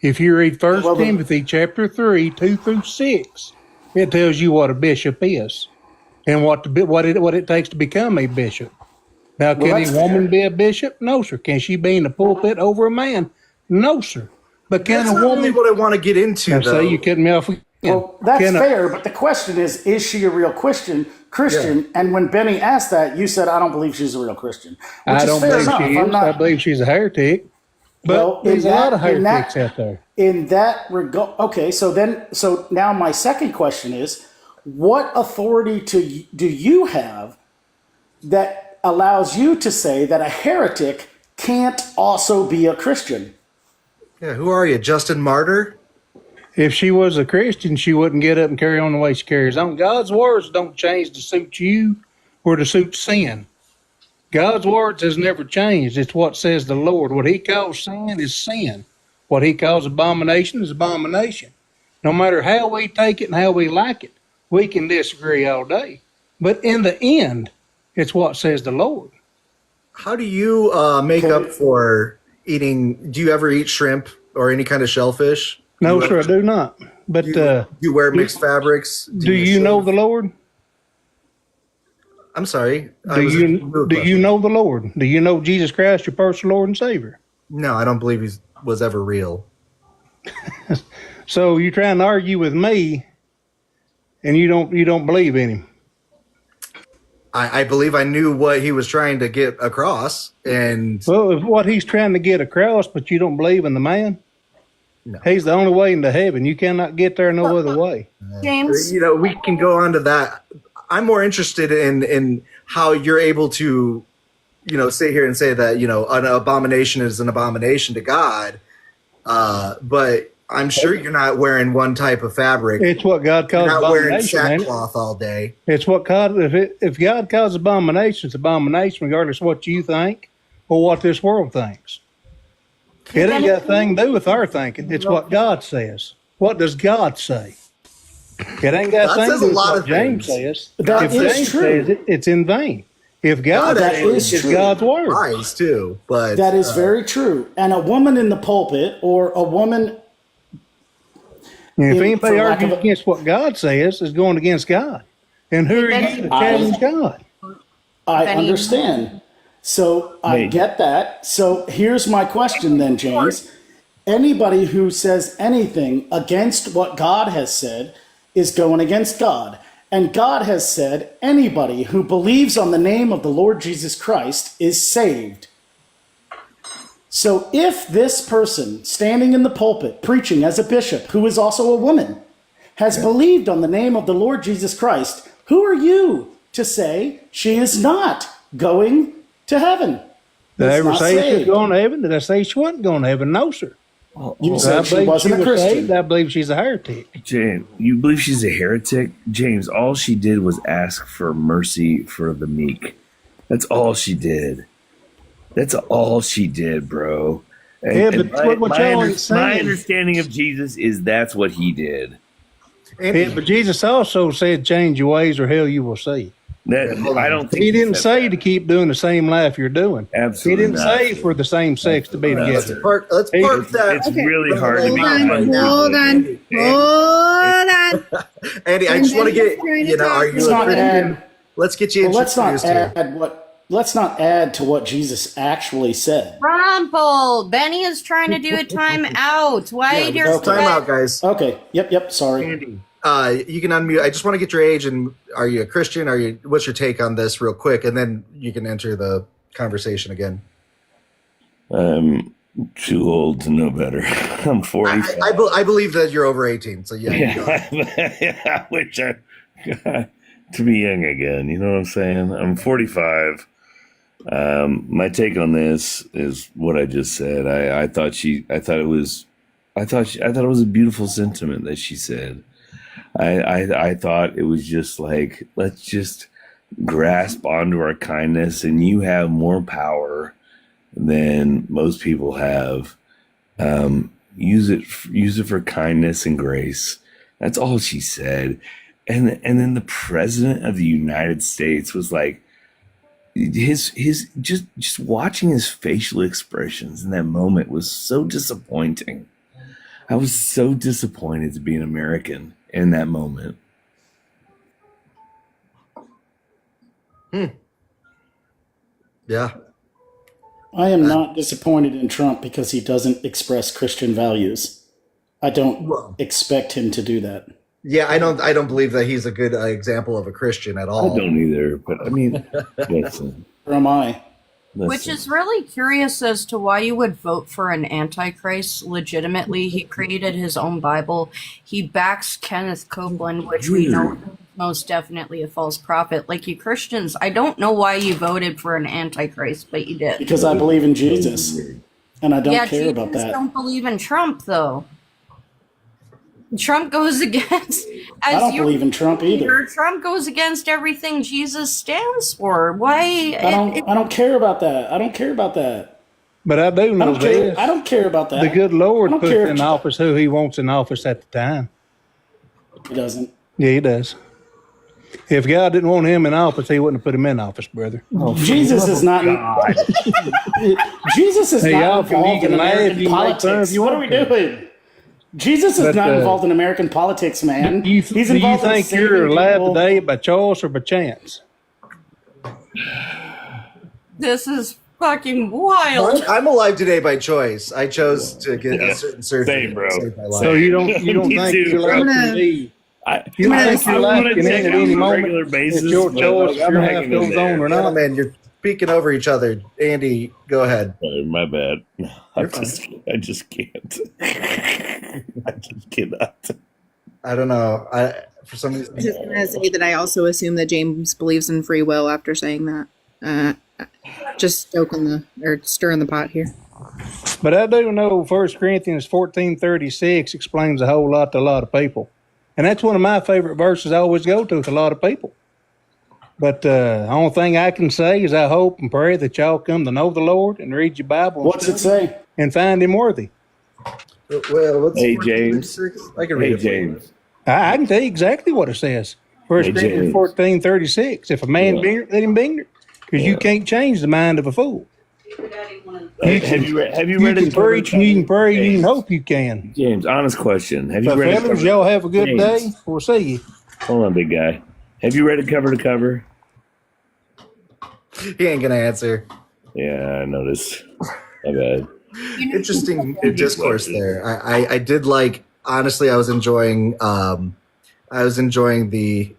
P: If you read 1 Timothy chapter 3, 2-6, it tells you what a bishop is and what it takes to become a bishop. Now, can a woman be a bishop? No, sir. Can she be in the pulpit over a man? No, sir. But can
A: That's
P: a
A: not
P: woman?
A: really what I want to get into.
P: Now, say you cut me off again.
Q: Well, that's
P: Can a-
Q: fair, but the question is she a real Christian? And when Benny asked that, you said, I don't believe she's a real Christian. Which
P: I
Q: is
P: don't
Q: fair
P: believe
Q: enough.
P: she
Q: I'm
P: is.
Q: not-
P: I believe she's a heretic. But
Q: Well,
P: there's a lot of
Q: in that-
P: heretics out there.
Q: In that regard, okay, so now my second question is, what authority do you have that allows you to say that a heretic can't also be a Christian?
A: Yeah, who are you, Justin Martyr?
P: If she was a Christian, she wouldn't get up and carry on the way she carries on. God's words don't change to suit you or to suit sin. God's words has never changed. It's what says the Lord. What he calls sin is sin. What he calls abomination is abomination. No matter how we take it and how we like it, we can disagree all day. But in the end, it's what says the Lord.
A: How do you make up for eating? Do you ever eat shrimp or any kind of shellfish?
P: No, sir, I do not. But
A: do you wear mixed fabrics?
P: Do you know the Lord?
A: I'm sorry.
P: Do you know the Lord? Do you know Jesus Christ, your personal Lord and Savior?
A: No, I don't believe he was ever real.
P: So you're trying to argue with me, and you don't believe in him.
A: I believe I knew what he was trying to get across, and
P: well, if what he's trying to get across, but you don't believe in the man. No. He's the only way into heaven. You cannot get there no other way.
D: James,
A: you know, we can go on to that. I'm more interested in how you're able to, you know, sit here and say that, you know, an abomination is an abomination to God, but I'm sure you're not wearing one type of fabric.
P: It's what God calls
A: you're not wearing
P: abomination.
A: sackcloth all day.
P: It's what God, if God calls abomination, it's abomination regardless of what you think or what this world thinks. It ain't got a thing to do with our thinking. It's what God says. What does God say? It ain't got a thing to do with what James says.
Q: That
P: if
Q: is
P: James
Q: true.
P: says it, it's in vain. If God
Q: that
P: says
Q: is
P: it's God's word.
A: Lies too, but
Q: that is very true. And a woman in the pulpit or a woman.
P: And if anybody
Q: for lack
P: argues
Q: of a-
P: against what God says, is going against God. And who are you to challenge God?
Q: I understand. So I get that. So here's my question then, James. Anybody who says anything against what God has said is going against God. And God has said anybody who believes on the name of the Lord Jesus Christ is saved. So if this person standing in the pulpit preaching as a bishop, who is also a woman, has believed on the name of the Lord Jesus Christ, who are you to say she is not going to heaven?
P: Did I
Q: Is
P: ever
Q: not
P: say she was
Q: saved.
P: going to heaven? Did I say she wasn't going to heaven? No, sir.
Q: You said she
P: believe
Q: wasn't a
P: was
Q: Christian.
P: saved. I believe she's a heretic.
R: James, you believe she's a heretic? James, all she did was ask for mercy for the meek. That's all she did. That's all she did, bro.
P: Yeah, but what y'all ain't
R: my
P: saying-
R: understanding of Jesus is that's what he did.
P: Yeah, but Jesus also said, change your ways or hell you will see.
R: I don't think
P: He didn't
R: said
P: say to keep doing the same life you're doing.
R: Absolutely
P: He didn't
R: not.
P: say for the same sex to be
R: No,
P: together.
R: sir.
A: Let's park that.
R: It's really hard to be
G: Hold on.
A: Andy, I just want to get you know, are
Q: Let's
A: you a
Q: not
A: Christian?
Q: add-
A: Let's get you
Q: Well, let's not
A: introduced here.
Q: let's not add to what Jesus actually said.
D: Rumple, Benny is trying to do a timeout. Why
A: Yeah,
D: you're
A: time out, guys.
Q: Okay. Yep. Sorry.
A: Andy, you can unmute. I just want to get your age and are you a Christian? What's your take on this, real quick, and then you can enter the conversation again.
R: I'm too old to know better. I'm 40.
A: I believe that you're over 18. So yeah. you go.
R: I wish to be young again. You know what I'm saying? I'm 45. My take on this is what I just said. I thought it was a beautiful sentiment that she said. I thought it was just like, let's just grasp onto our kindness, and you have more power than most people have. Use it for kindness and grace. That's all she said. And then the president of the United States was like, his just watching his facial expressions in that moment was so disappointing. I was so disappointed to be an American in that moment.
A: Yeah.
Q: I am not disappointed in Trump because he doesn't express Christian values. I don't expect him to do that.
A: Yeah, I don't believe that he's a good example of a Christian at all.
R: I don't either, but I mean, listen.
Q: Or am I?
D: Which is really curious as to why you would vote for an antichrist legitimately. He created his own Bible. He backs Kenneth Copeland, which we know is most definitely a false prophet. Like you Christians, I don't know why you voted for an antichrist, but you did.
Q: Because I believe in Jesus. And I don't care about
D: Jesus
Q: that.
D: don't believe in Trump, though. Trump goes against.
Q: I don't believe in Trump either.
D: Trump goes against everything Jesus stands for. Why?
Q: I don't care about that. I don't care about that.
P: But I do know this.
Q: I don't care about that.
P: The good Lord
Q: I don't
P: puts
Q: care
P: in
Q: if-
P: office who he wants in office at the time.
Q: He doesn't.
P: Yeah, he does. If God didn't want him in office, he wouldn't have put him in office, brother.
Q: Jesus is not. Jesus is
P: Hey,
Q: not
P: y'all can-
Q: involved
P: you
Q: in
P: can laugh,
Q: American
P: you can make fun
Q: politics.
P: if you
Q: What are
P: want
Q: we
P: to.
Q: doing? Jesus is
P: But,
Q: not involved in American politics, man. He's
P: Do you
Q: involved in
P: think
Q: saving
P: you're alive
Q: people.
P: today by choice or by chance?
D: This is fucking wild.
A: I'm alive today by choice. I chose to get a certain surgery.
R: Same, bro.
A: to save my life.
P: So you don't
R: Me
P: think
R: too,
P: your
R: bro.
P: life can be? You
R: I
P: don't think your
R: wanna
P: life can
R: take
P: end at
R: it
P: any
R: on a
P: moment?
R: regular basis,
P: It's your
R: but
P: choice.
R: I'm
P: Your life
R: hanging in
P: goes
R: there.
P: on or not.
A: Gentlemen, you're speaking over each other. Andy, go ahead.
R: My bad. I just can't. I just cannot.
A: I don't know. For some reason,
G: I was just gonna say that I also assume that James believes in free will after saying that. Just stirring the pot here.
P: But I do know 1 Corinthians 14:36 explains a whole lot to a lot of people. And that's one of my favorite verses I always go to with a lot of people. But the only thing I can say is I hope and pray that y'all come to know the Lord and read your Bible.
Q: What's it say?
P: And find Him worthy.
A: Well, what's
R: Hey, James.
A: I can read
R: Hey,
A: it. for you.
R: James.
P: I can tell you exactly what it says. 1
R: Hey,
P: Corinthians
R: James.
P: 14:36. If a man be ignorant, let him be ignorant. Because you can't change the mind of a fool.
R: Have you read
P: You
R: it?
P: can preach and you can pray and you can hope you can.
R: James, honest question. Have you
P: So
R: read it?
P: fellas,
R: cover-
P: y'all have a good
R: James,
P: day. We'll see you.
R: Hold on, big guy. Have you read it cover to cover?
A: He ain't gonna answer.
R: Yeah, I noticed. My bad.
A: Interesting discourse there. I did like. Honestly, I was enjoying the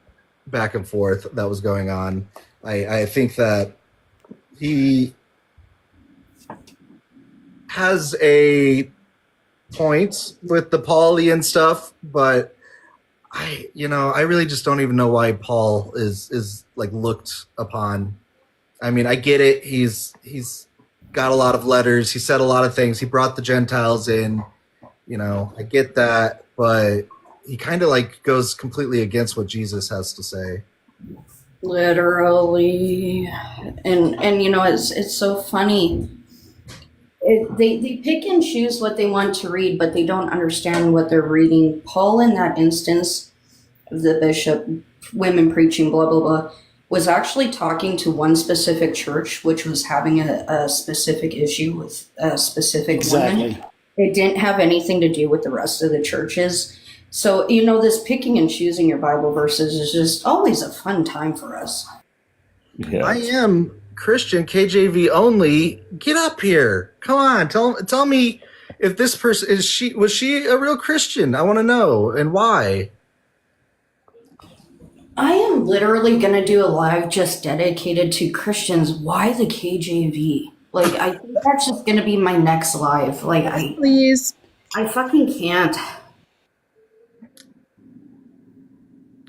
A: back and forth that was going on. I think that he has a point with the Paulian stuff, but I really just don't even know why Paul is like looked upon. I mean, I get it. He's got a lot of letters. He said a lot of things. He brought the Gentiles in. I get that, but he kind of like goes completely against what Jesus has to say.
D: Literally. And it's so funny. They pick and choose what they want to read, but they don't understand what they're reading. Paul, in that instance, the bishop, women preaching, blah, blah, blah, was actually talking to one specific church, which was having a specific issue with a specific woman. It didn't have anything to do with the rest of the churches. So, this picking and choosing your Bible verses is just always a fun time for us.
R: Yeah.
A: I am Christian, KJV only. Get up here. Come on. Tell me if this person was she a real Christian? I want to know, and why.
D: I am literally going to do a live just dedicated to Christians. Why the KJV? Like, I think that's just going to be my next live. Like,
G: Please.
D: I fucking can't.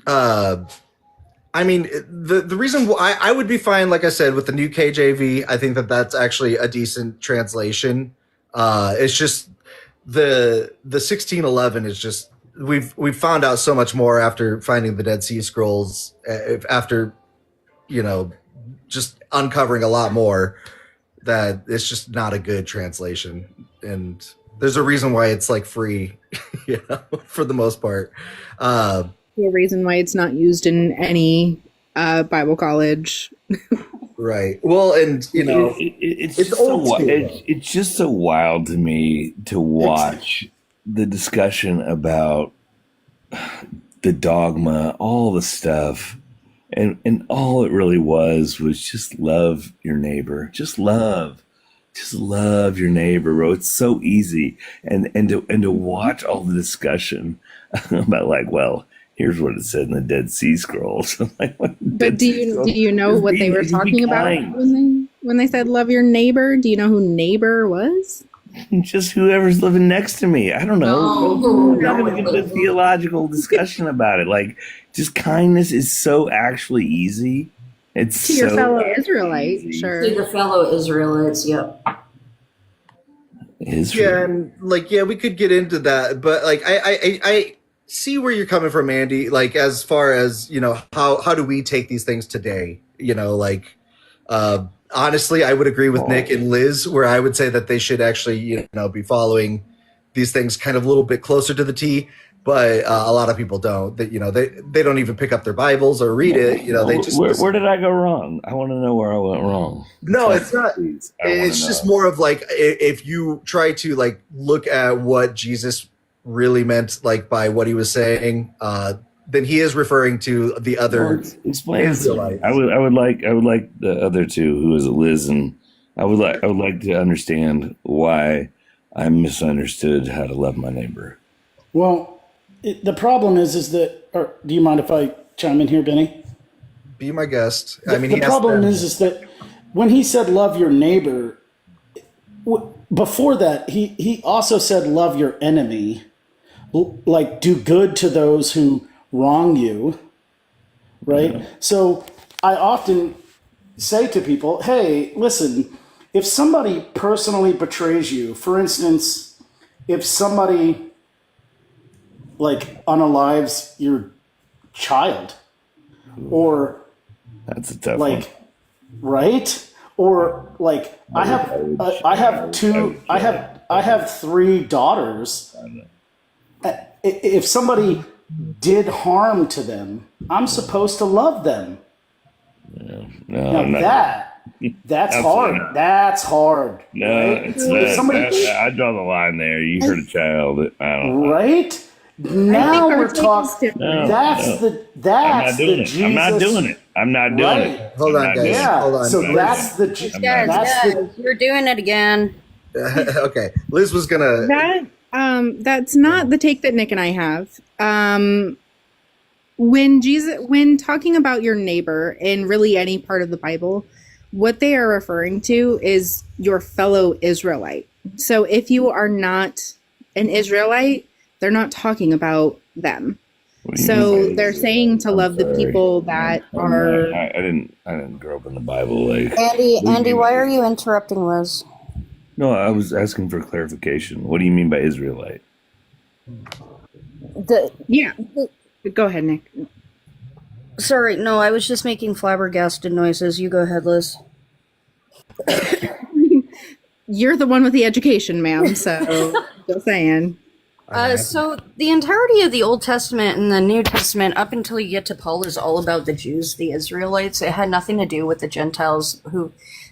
A: I mean, the reason why I would be fine, like I said, with the new KJV. I think that that's actually a decent translation. It's just the 1611 is just we've found out so much more after finding the Dead Sea Scrolls, after just uncovering a lot more, that it's just not a good translation, and there's a reason why it's like free, for the most part.
G: The reason why it's not used in any Bible college.
A: Right. Well, and
R: it's just it's just so wild to me to watch the discussion about the dogma, all the stuff, and all it really was just love your neighbor. Just love your neighbor, bro. It's so easy, and to watch all the discussion about like, well, here's what it said in the Dead Sea Scrolls. Like,
G: But do you know what they were talking about when they said love your neighbor? Do you know who neighbor was?
R: Just whoever's living next to me. I don't know. We're not going to get into a theological discussion about it. Like, just kindness is so actually easy. It's
G: To your
R: so
G: fellow Israelite, sure.
D: To the fellow Israelites, yep.
A: Yeah, and we could get into that, but like I see where you're coming from, Andy. Like, as far as how do we take these things today? Honestly, I would agree with Nick and Liz, where I would say that they should actually be following these things kind of a little bit closer to the T. But a lot of people don't. That they don't even pick up their Bibles or read it. They just
R: where did I go wrong? I want to know where I went wrong.
A: No, it's not. It's just more of like, if you try to like look at what Jesus really meant, like by what he was saying, then he is referring to the other
R: Explain this to me.
A: Israelites.
R: I would like the other two, who is Liz, and I would like to understand why I misunderstood how to love my neighbor.
Q: Well, the problem is that, or do you mind if I chime in here, Benny?
A: Be my guest.
Q: The problem is that when he said love your neighbor, before that, he also said love your enemy, like do good to those who wrong you, right? Yeah. So I often say to people, hey, listen, if somebody personally betrays you, for instance, if somebody like unalives your child, or
R: that's a tough
Q: one, right? Or like I have 3 daughters. If somebody did harm to them, I'm supposed to love them.
R: No,
Q: that's hard. That's hard.
R: No,
Q: right?
R: it's not. I draw the line there. You hurt a child. I don't know.
Q: Right? Now we're talking. That's the Jesus.
R: I'm not doing it. I'm not doing it.
A: Hold on, guys.
Q: Yeah.
A: Hold on.
Q: So that's the.
D: Guys, you're doing it again.
A: Okay, Liz was gonna.
G: That's not the take that Nick and I have. When talking about your neighbor in really any part of the Bible, what they are referring to is your fellow Israelite. So if you are not an Israelite, they're not talking about them. So they're saying to love the people that are.
R: I didn't grow up in the Bible. Like
D: Andy, why are you interrupting Liz?
R: No, I was asking for clarification. What do you mean by Israelite?
G: Go ahead, Nick.
D: Sorry, no, I was just making flabbergasted noises. You go ahead, Liz.
G: You're the one with the education, ma'am, so just saying.
D: So the entirety of the Old Testament and the New Testament, up until you get to Paul, is all about the Jews, the Israelites. It had nothing to do with the Gentiles,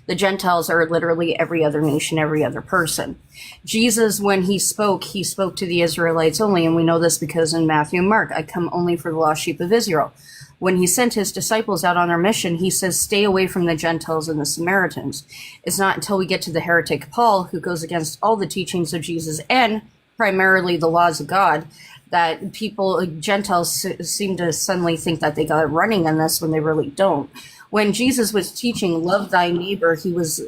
D: the Gentiles are literally every other nation, every other person. Jesus, when he spoke to the Israelites only, and we know this because in Matthew and Mark, I come only for the lost sheep of Israel. When he sent his disciples out on their mission, he says, stay away from the Gentiles and the Samaritans. It's not until we get to the heretic Paul, who goes against all the teachings of Jesus and primarily the laws of God, that Gentiles seem to suddenly think that they got it running on this when they really don't. When Jesus was teaching love thy neighbor, he was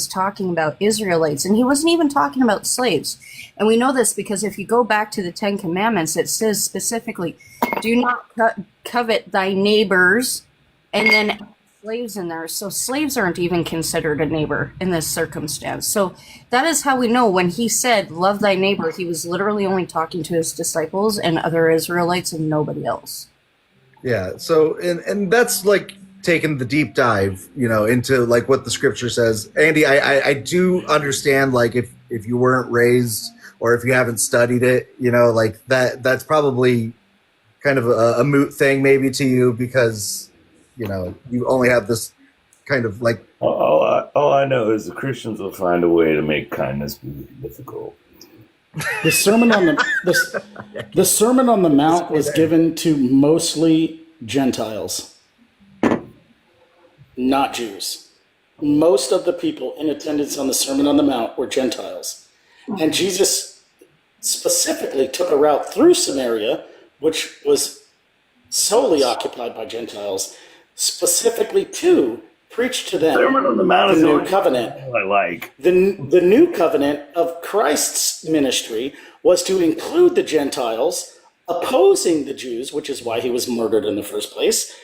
D: talking about Israelites, and he wasn't even talking about slaves. And we know this because if you go back to the 10 Commandments, it says specifically, do not covet thy neighbors, and then slaves in there. So slaves aren't even considered a neighbor in this circumstance. So that is how we know when he said, love thy neighbor, he was literally only talking to his disciples and other Israelites and nobody else.
A: Yeah. So, and that's like taking the deep dive, into like what the scripture says. Andy, I do understand, like if you weren't raised or if you haven't studied it, like that's probably kind of a moot thing maybe to you because, you only have this kind of like.
R: All I know is the Christians will find a way to make kindness be difficult.
Q: The Sermon on the Sermon on the Mount was given to mostly Gentiles, not Jews. Most of the people in attendance on the Sermon on the Mount were Gentiles. And Jesus specifically took a route through Samaria, which was solely occupied by Gentiles, specifically to preach to them
R: Sermon on the Mount is
Q: the new
R: the
Q: covenant.
R: I like.
Q: The new covenant of Christ's ministry was to include the Gentiles, opposing the Jews, which is why he was murdered in the first place,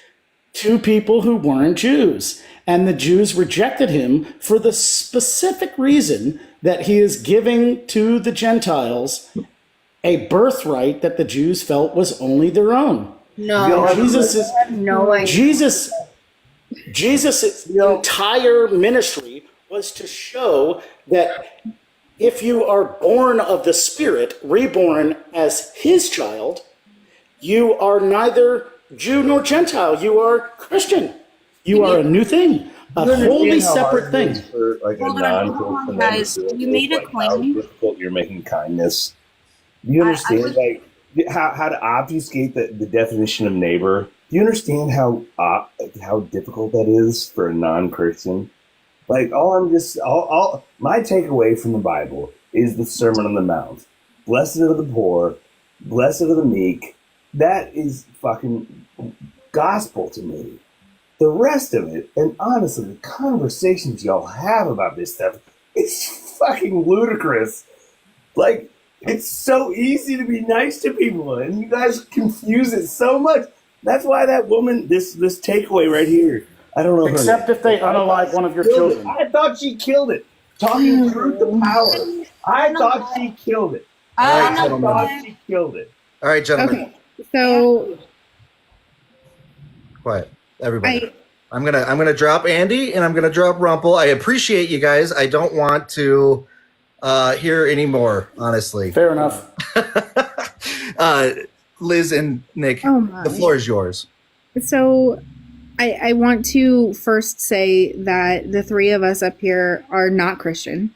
Q: to people who weren't Jews. And the Jews rejected him for the specific reason that he is giving to the Gentiles a birthright that the Jews felt was only their own.
D: No,
Q: Jesus' entire ministry was to show that if you are born of the Spirit, reborn as his child, you are neither Jew nor Gentile. You are Christian. You are a new thing, a wholly separate thing.
R: For like
D: Hold
R: a
D: on,
R: non-Christian
D: guys. You made a
R: how
D: claim.
R: difficult you're making kindness. You understand?
S: how to obfuscate the definition of neighbor. Do you understand how difficult that is for a non-Christian? Like, all my takeaway from the Bible is the Sermon on the Mount. Blessed are the poor, blessed are the meek. That is fucking gospel to me. The rest of it, and honestly, the conversations y'all have about this stuff, it's fucking ludicrous. Like, it's so easy to be nice to people, and you guys confuse it so much. That's why that woman, this takeaway right here, I don't know.
Q: Except if they unalive one of your children.
S: I thought she killed it. Talking truth to power. I thought she killed it.
A: All right,
S: I
A: gentlemen.
S: thought she killed it.
A: All right, gentlemen.
G: Okay, so
A: Quiet, everybody. I'm gonna drop Andy and I'm gonna drop Rumple. I appreciate you guys. I don't want to hear any more, honestly.
Q: Fair enough.
A: Liz and Nick,
G: Oh my.
A: the floor is yours.
G: So I want to first say that the three of us up here are not Christian.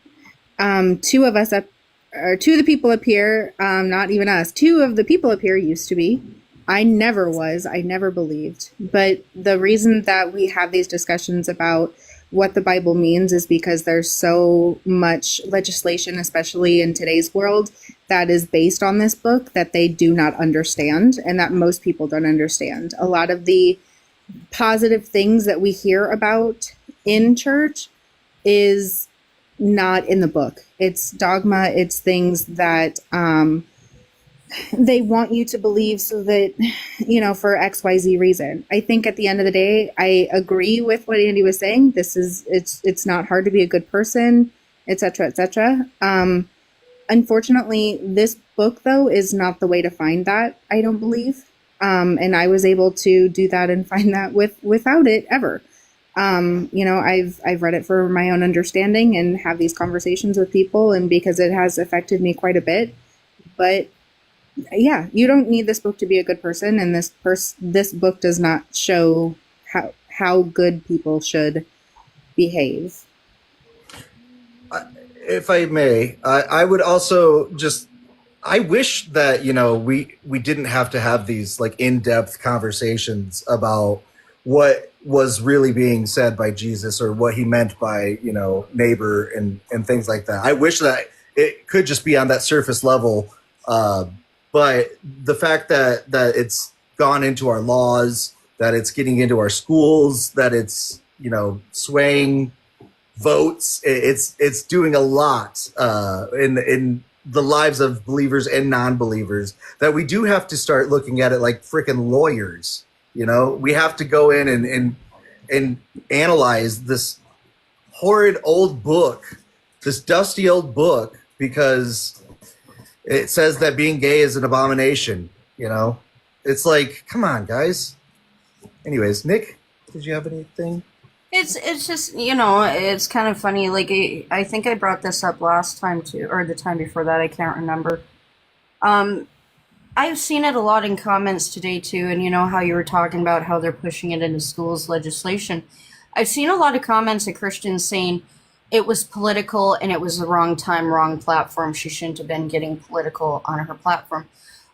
G: Two of the people up here, not even us, two of the people up here used to be. I never was. I never believed. But the reason that we have these discussions about what the Bible means is because there's so much legislation, especially in today's world, that is based on this book that they do not understand and that most people don't understand. A lot of the positive things that we hear about in church is not in the book. It's dogma. It's things that they want you to believe so that, for XYZ reason. I think at the end of the day, I agree with what Andy was saying. It's not hard to be a good person, etc., etc. Unfortunately, this book, though, is not the way to find that, I don't believe. And I was able to do that and find that without it ever. I've read it for my own understanding and have these conversations with people, and because it has affected me quite a bit. But yeah, you don't need this book to be a good person, and this book does not show how good people should behave.
A: If I may, I would also I wish that, we didn't have to have these like in-depth conversations about what was really being said by Jesus or what he meant by, neighbor and things like that. I wish that it could just be on that surface level. But the fact that it's gone into our laws, that it's getting into our schools, that it's, swaying votes, it's doing a lot in the lives of believers and non-believers, that we do have to start looking at it like freaking lawyers. We have to go in and analyze this horrid old book, this dusty old book, because it says that being gay is an abomination. It's like, come on, guys. Anyways, Nick, did you have anything?
D: It's just, it's kind of funny. Like, I think I brought this up last time too, or the time before that. I can't remember. I've seen it a lot in comments today too, and how you were talking about how they're pushing it into schools legislation. I've seen a lot of comments of Christians saying it was political and it was the wrong time, wrong platform. She shouldn't have been getting political on her platform.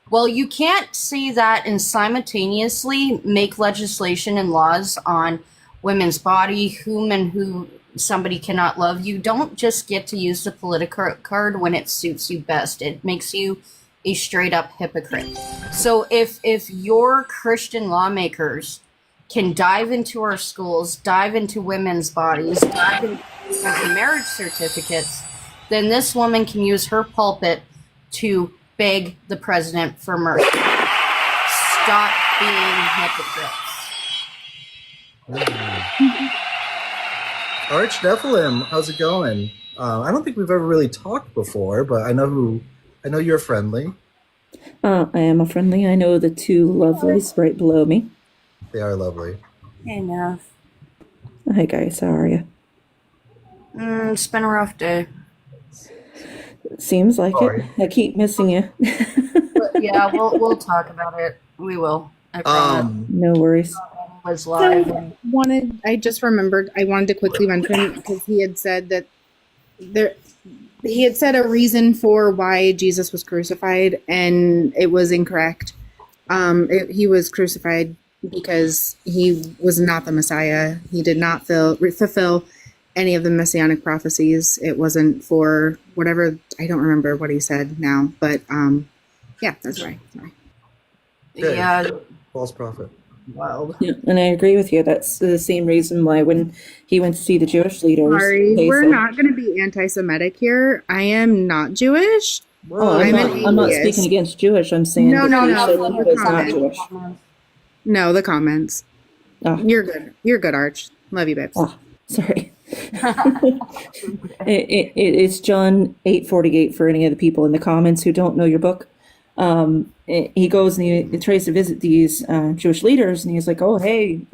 D: Well, you can't say that and simultaneously make legislation and laws on women's body, whom and who somebody cannot love. You don't just get to use the political card when it suits you best. It makes you a straight up hypocrite. So if your Christian lawmakers can dive into our schools, dive into women's bodies, dive into marriage certificates, then this woman can use her pulpit to beg the president for mercy. Stop being hypocrites.
A: Arch Nephilim, how's it going? I don't think we've ever really talked before, but I know you're friendly.
T: I am a friendly. I know the two lovelies right below me.
A: They are lovely.
D: Hey, Nev.
T: Hi guys, how are you?
D: It's been a rough day.
T: Seems like it. I keep missing you.
D: But yeah, we'll talk about it. We will. I promise.
T: No worries.
D: Was live.
G: I just remembered, I wanted to quickly mention, because he had said that
J: he had said a reason for why Jesus was crucified, and it was incorrect. He was crucified because he was not the Messiah. He did not fulfill any of the messianic prophecies. It wasn't for whatever, I don't remember what he said now, but yeah, that's right. Sorry.
D: Yeah.
A: False prophet.
D: Wow.
T: Yeah, and I agree with you. That's the same reason why when he went to see the Jewish leaders,
J: Sorry,
T: they
J: we're
T: said,
J: not going to be anti-Semitic here. I am not Jewish.
T: Oh, I'm not speaking against Jewish. I'm saying
J: No,
T: that
J: no,
T: he
J: no.
T: said he was not Jewish.
J: No, the comments. You're good. You're good, Arch. Love you, babes.
T: Sorry. It's John 8:48 for any of the people in the comments who don't know your book. He goes and he tries to visit these Jewish leaders, and he's like, "Oh, hey,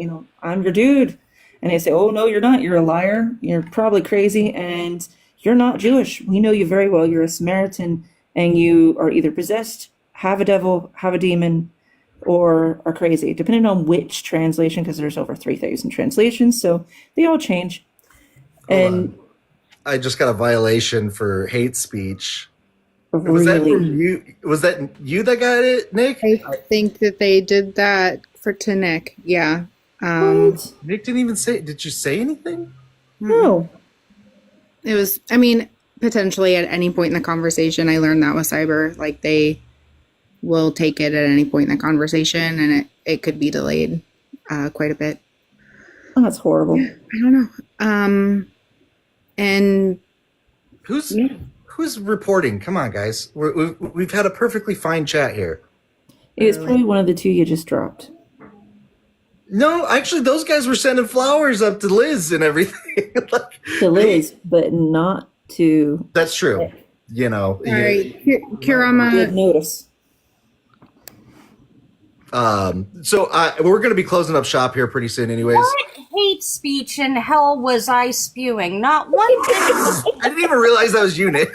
T: I'm your dude," and they say, "Oh, no, you're not. You're a liar. You're probably crazy, and you're not Jewish. We know you very well. You're a Samaritan, and you are either possessed, have a devil, have a demon, or are crazy, depending on which translation, because there's over 3,000 translations, so they all change." And
A: I just got a violation for hate speech.
T: really,
A: Was that from you? Was that you that got it, Nick?
J: I think that they did that to Nick. Yeah.
A: Nick didn't even say. Did you say anything?
T: No.
J: It was, I mean, potentially at any point in the conversation, I learned that with cyber, like they will take it at any point in the conversation, and it could be delayed quite a bit.
T: Oh, that's horrible.
J: I don't know. And
A: who's reporting? Come on, guys. We've had a perfectly fine chat here.
T: It's probably one of the two you just dropped.
A: No, actually, those guys were sending flowers up to Liz and everything.
T: To Liz, but not to.
A: That's true.
J: all right, Kurama.
T: Good notice.
A: So we're going to be closing up shop here pretty soon, anyways.
D: What hate speech in hell was I spewing? Not one thing.
A: I didn't even realize that was you, Nick.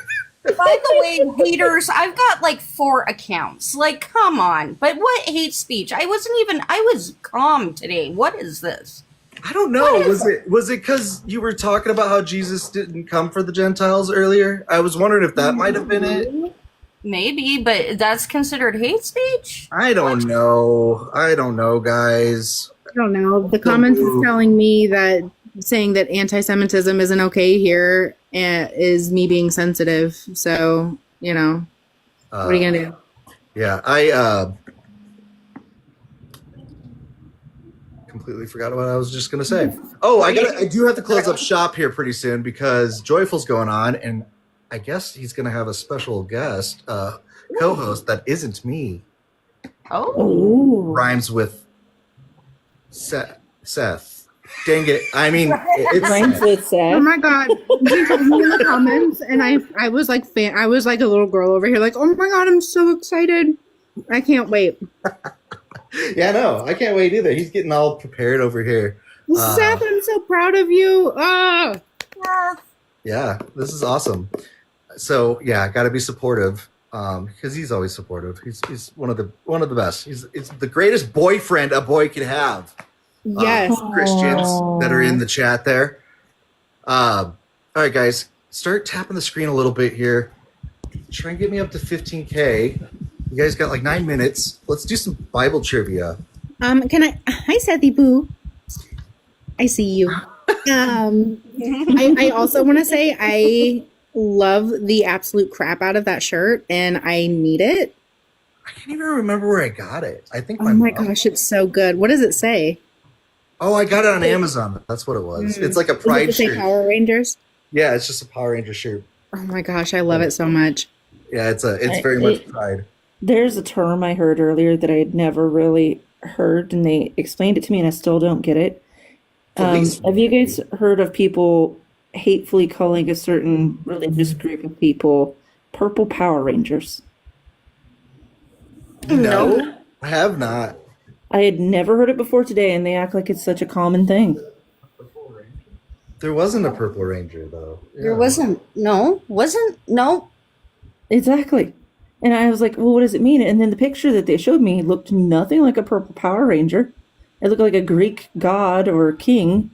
D: By the way, haters, I've got like 4 accounts. Like, come on. But what hate speech? I was calm today. What is this?
A: I don't know. Was it because you were talking about how Jesus didn't come for the Gentiles earlier? I was wondering if that might have been it.
D: Maybe, but that's considered hate speech?
A: I don't know. Guys.
J: I don't know. The comments is telling me that saying that anti-Semitism isn't okay here is me being sensitive. So, what are you gonna do?
A: Yeah, I completely forgot what I was just gonna say. Oh, I do have to close up shop here pretty soon because Joyful's going on, and I guess he's gonna have a special guest co-host that isn't me.
D: Oh,
A: rhymes with Seth. Dang it! I mean, it's
T: rhymes with Seth.
J: Oh my god! He told me in the comments, and I was like I was like a little girl over here, like, oh my god, I'm so excited! I can't wait.
A: Yeah, no, I can't wait either. He's getting all prepared over here.
J: Seth, I'm so proud of you.
A: Yeah, this is awesome. So yeah, got to be supportive because he's always supportive. He's one of the best. He's the greatest boyfriend a boy could have.
J: Yes,
A: Christians that are in the chat there. All right, guys, start tapping the screen a little bit here. Try and get me up to 15K. You guys got like 9 minutes. Let's do some Bible trivia.
J: Can I? Hi, Sethy Boo. I see you. I also want to say I love the absolute crap out of that shirt, and I need it.
A: I can't even remember where I got it. I think.
J: Oh my gosh, it's so good. What does it say?
A: Oh, I got it on Amazon. That's what it was. It's like a Pride
J: Does it say
A: shirt.
J: Power Rangers?
A: Yeah, it's just a Power Ranger shirt.
J: Oh my gosh, I love it so much.
A: Yeah, it's very much Pride.
T: There's a term I heard earlier that I had never really heard, and they explained it to me, and I still don't get it. Have you guys heard of people hatefully calling a certain religious group of people purple Power Rangers?
A: No, I have not.
T: I had never heard it before today, and they act like it's such a common thing.
A: There wasn't a Purple Ranger, though.
D: There wasn't. No.
T: Exactly. And I was like, well, what does it mean? And then the picture that they showed me looked nothing like a purple Power Ranger. It looked like a Greek god or king.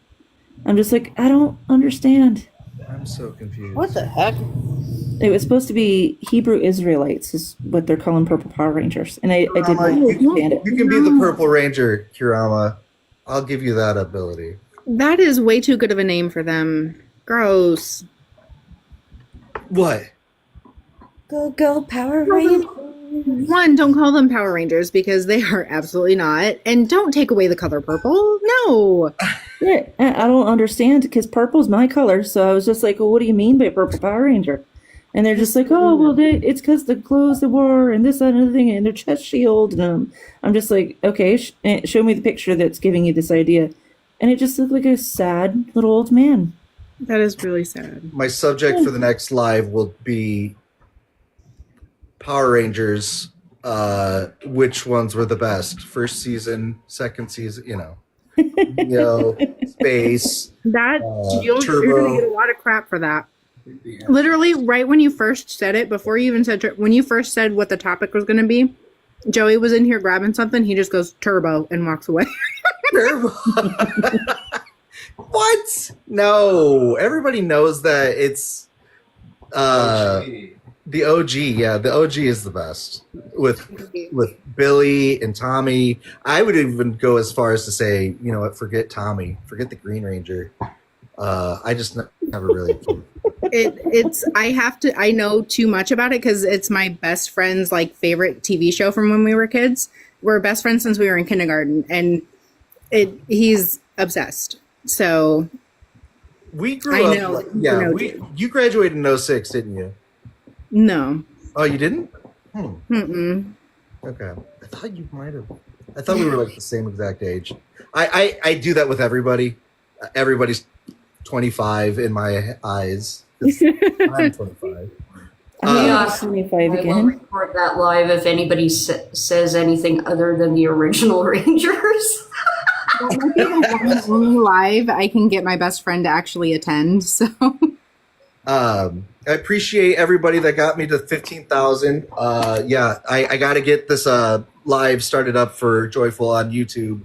T: I'm just like, I don't understand.
A: I'm so confused.
D: What the heck?
T: It was supposed to be Hebrew Israelites, is what they're calling Purple Power Rangers, and I didn't understand it.
A: You can be the Purple Ranger, Kurama. I'll give you that ability.
J: That is way too good of a name for them. Gross.
A: What?
T: Go Power Rangers.
J: One, don't call them Power Rangers because they are absolutely not. And don't take away the color purple. No.
T: Yeah, I don't understand because purple's my color. So I was just like, well, what do you mean by Purple Power Ranger? And they're just like, oh, well, it's because the clothes they wore and this, that, and other thing, and their chest shield. And I'm just like, okay, show me the picture that's giving you this idea. And it just looked like a sad little old man.
J: That is really sad.
A: My subject for the next live will be Power Rangers. Which ones were the best? First season, second season, space.
J: You're
A: Turbo.
J: going to get a lot of crap for that. Literally, right when you first said it, before you even said, when you first said what the topic was going to be, Joey was in here grabbing something. He just goes, turbo, and walks away.
A: Turbo. What? No, everybody knows that it's the OG. Yeah, the OG is the best with Billy and Tommy. I would even go as far as to say, forget Tommy, forget the Green Ranger. I just never really.
J: I know too much about it because it's my best friend's favorite TV show from when we were kids. We're best friends since we were in kindergarten, and he's obsessed. So
A: we grew up.
J: Know,
A: you graduated in 06, didn't you?
J: No.
A: Oh, you didn't?
J: Mm-mm.
A: Okay. I thought you might have. I thought we were the same exact age. I do that with everybody. Everybody's 25 in my eyes. I'm 25.
D: Yes,
T: 25
D: I will
T: again.
D: report that live if anybody says anything other than the original Rangers.
J: Only live I can get my best friend to actually attend. So
A: I appreciate everybody that got me to 15,000. I got to get this live started up for Joyful on YouTube.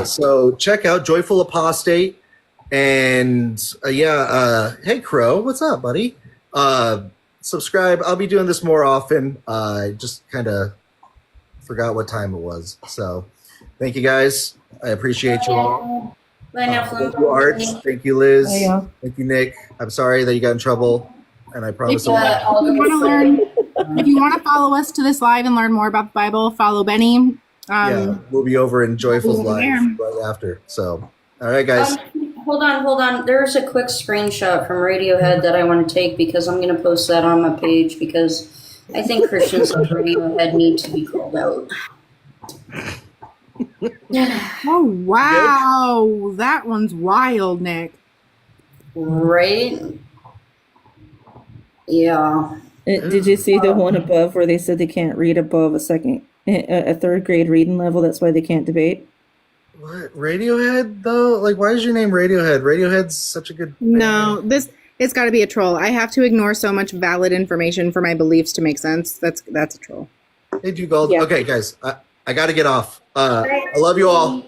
A: So check out Joyful Apostate. And hey Crow, what's up, buddy? Subscribe. I'll be doing this more often. I just kind of forgot what time it was. So thank you guys. I appreciate you all. Thank you, Arts. Thank you, Liz. Thank you, Nick. I'm sorry that you got in trouble, and I promise.
J: If you want to follow us to this live and learn more about the Bible, follow Benny.
A: We'll be over in Joyful's live right after. So, all right, guys.
D: Hold on. There's a quick screenshot from Radiohead that I want to take because I'm going to post that on my page because I think Christians on Radiohead need to be called out.
J: Oh, wow. That one's wild, Nick.
D: Right? Yeah.
T: Did you see the one above where they said they can't read above a third grade reading level? That's why they can't debate.
A: What? Radiohead though? Why is your name Radiohead? Radiohead's such a good band.
J: No, it's got to be a troll. I have to ignore so much valid information for my beliefs to make sense. That's a troll.
A: Hey, Dugald. Yeah. Okay, guys, I got to get off. I love you all.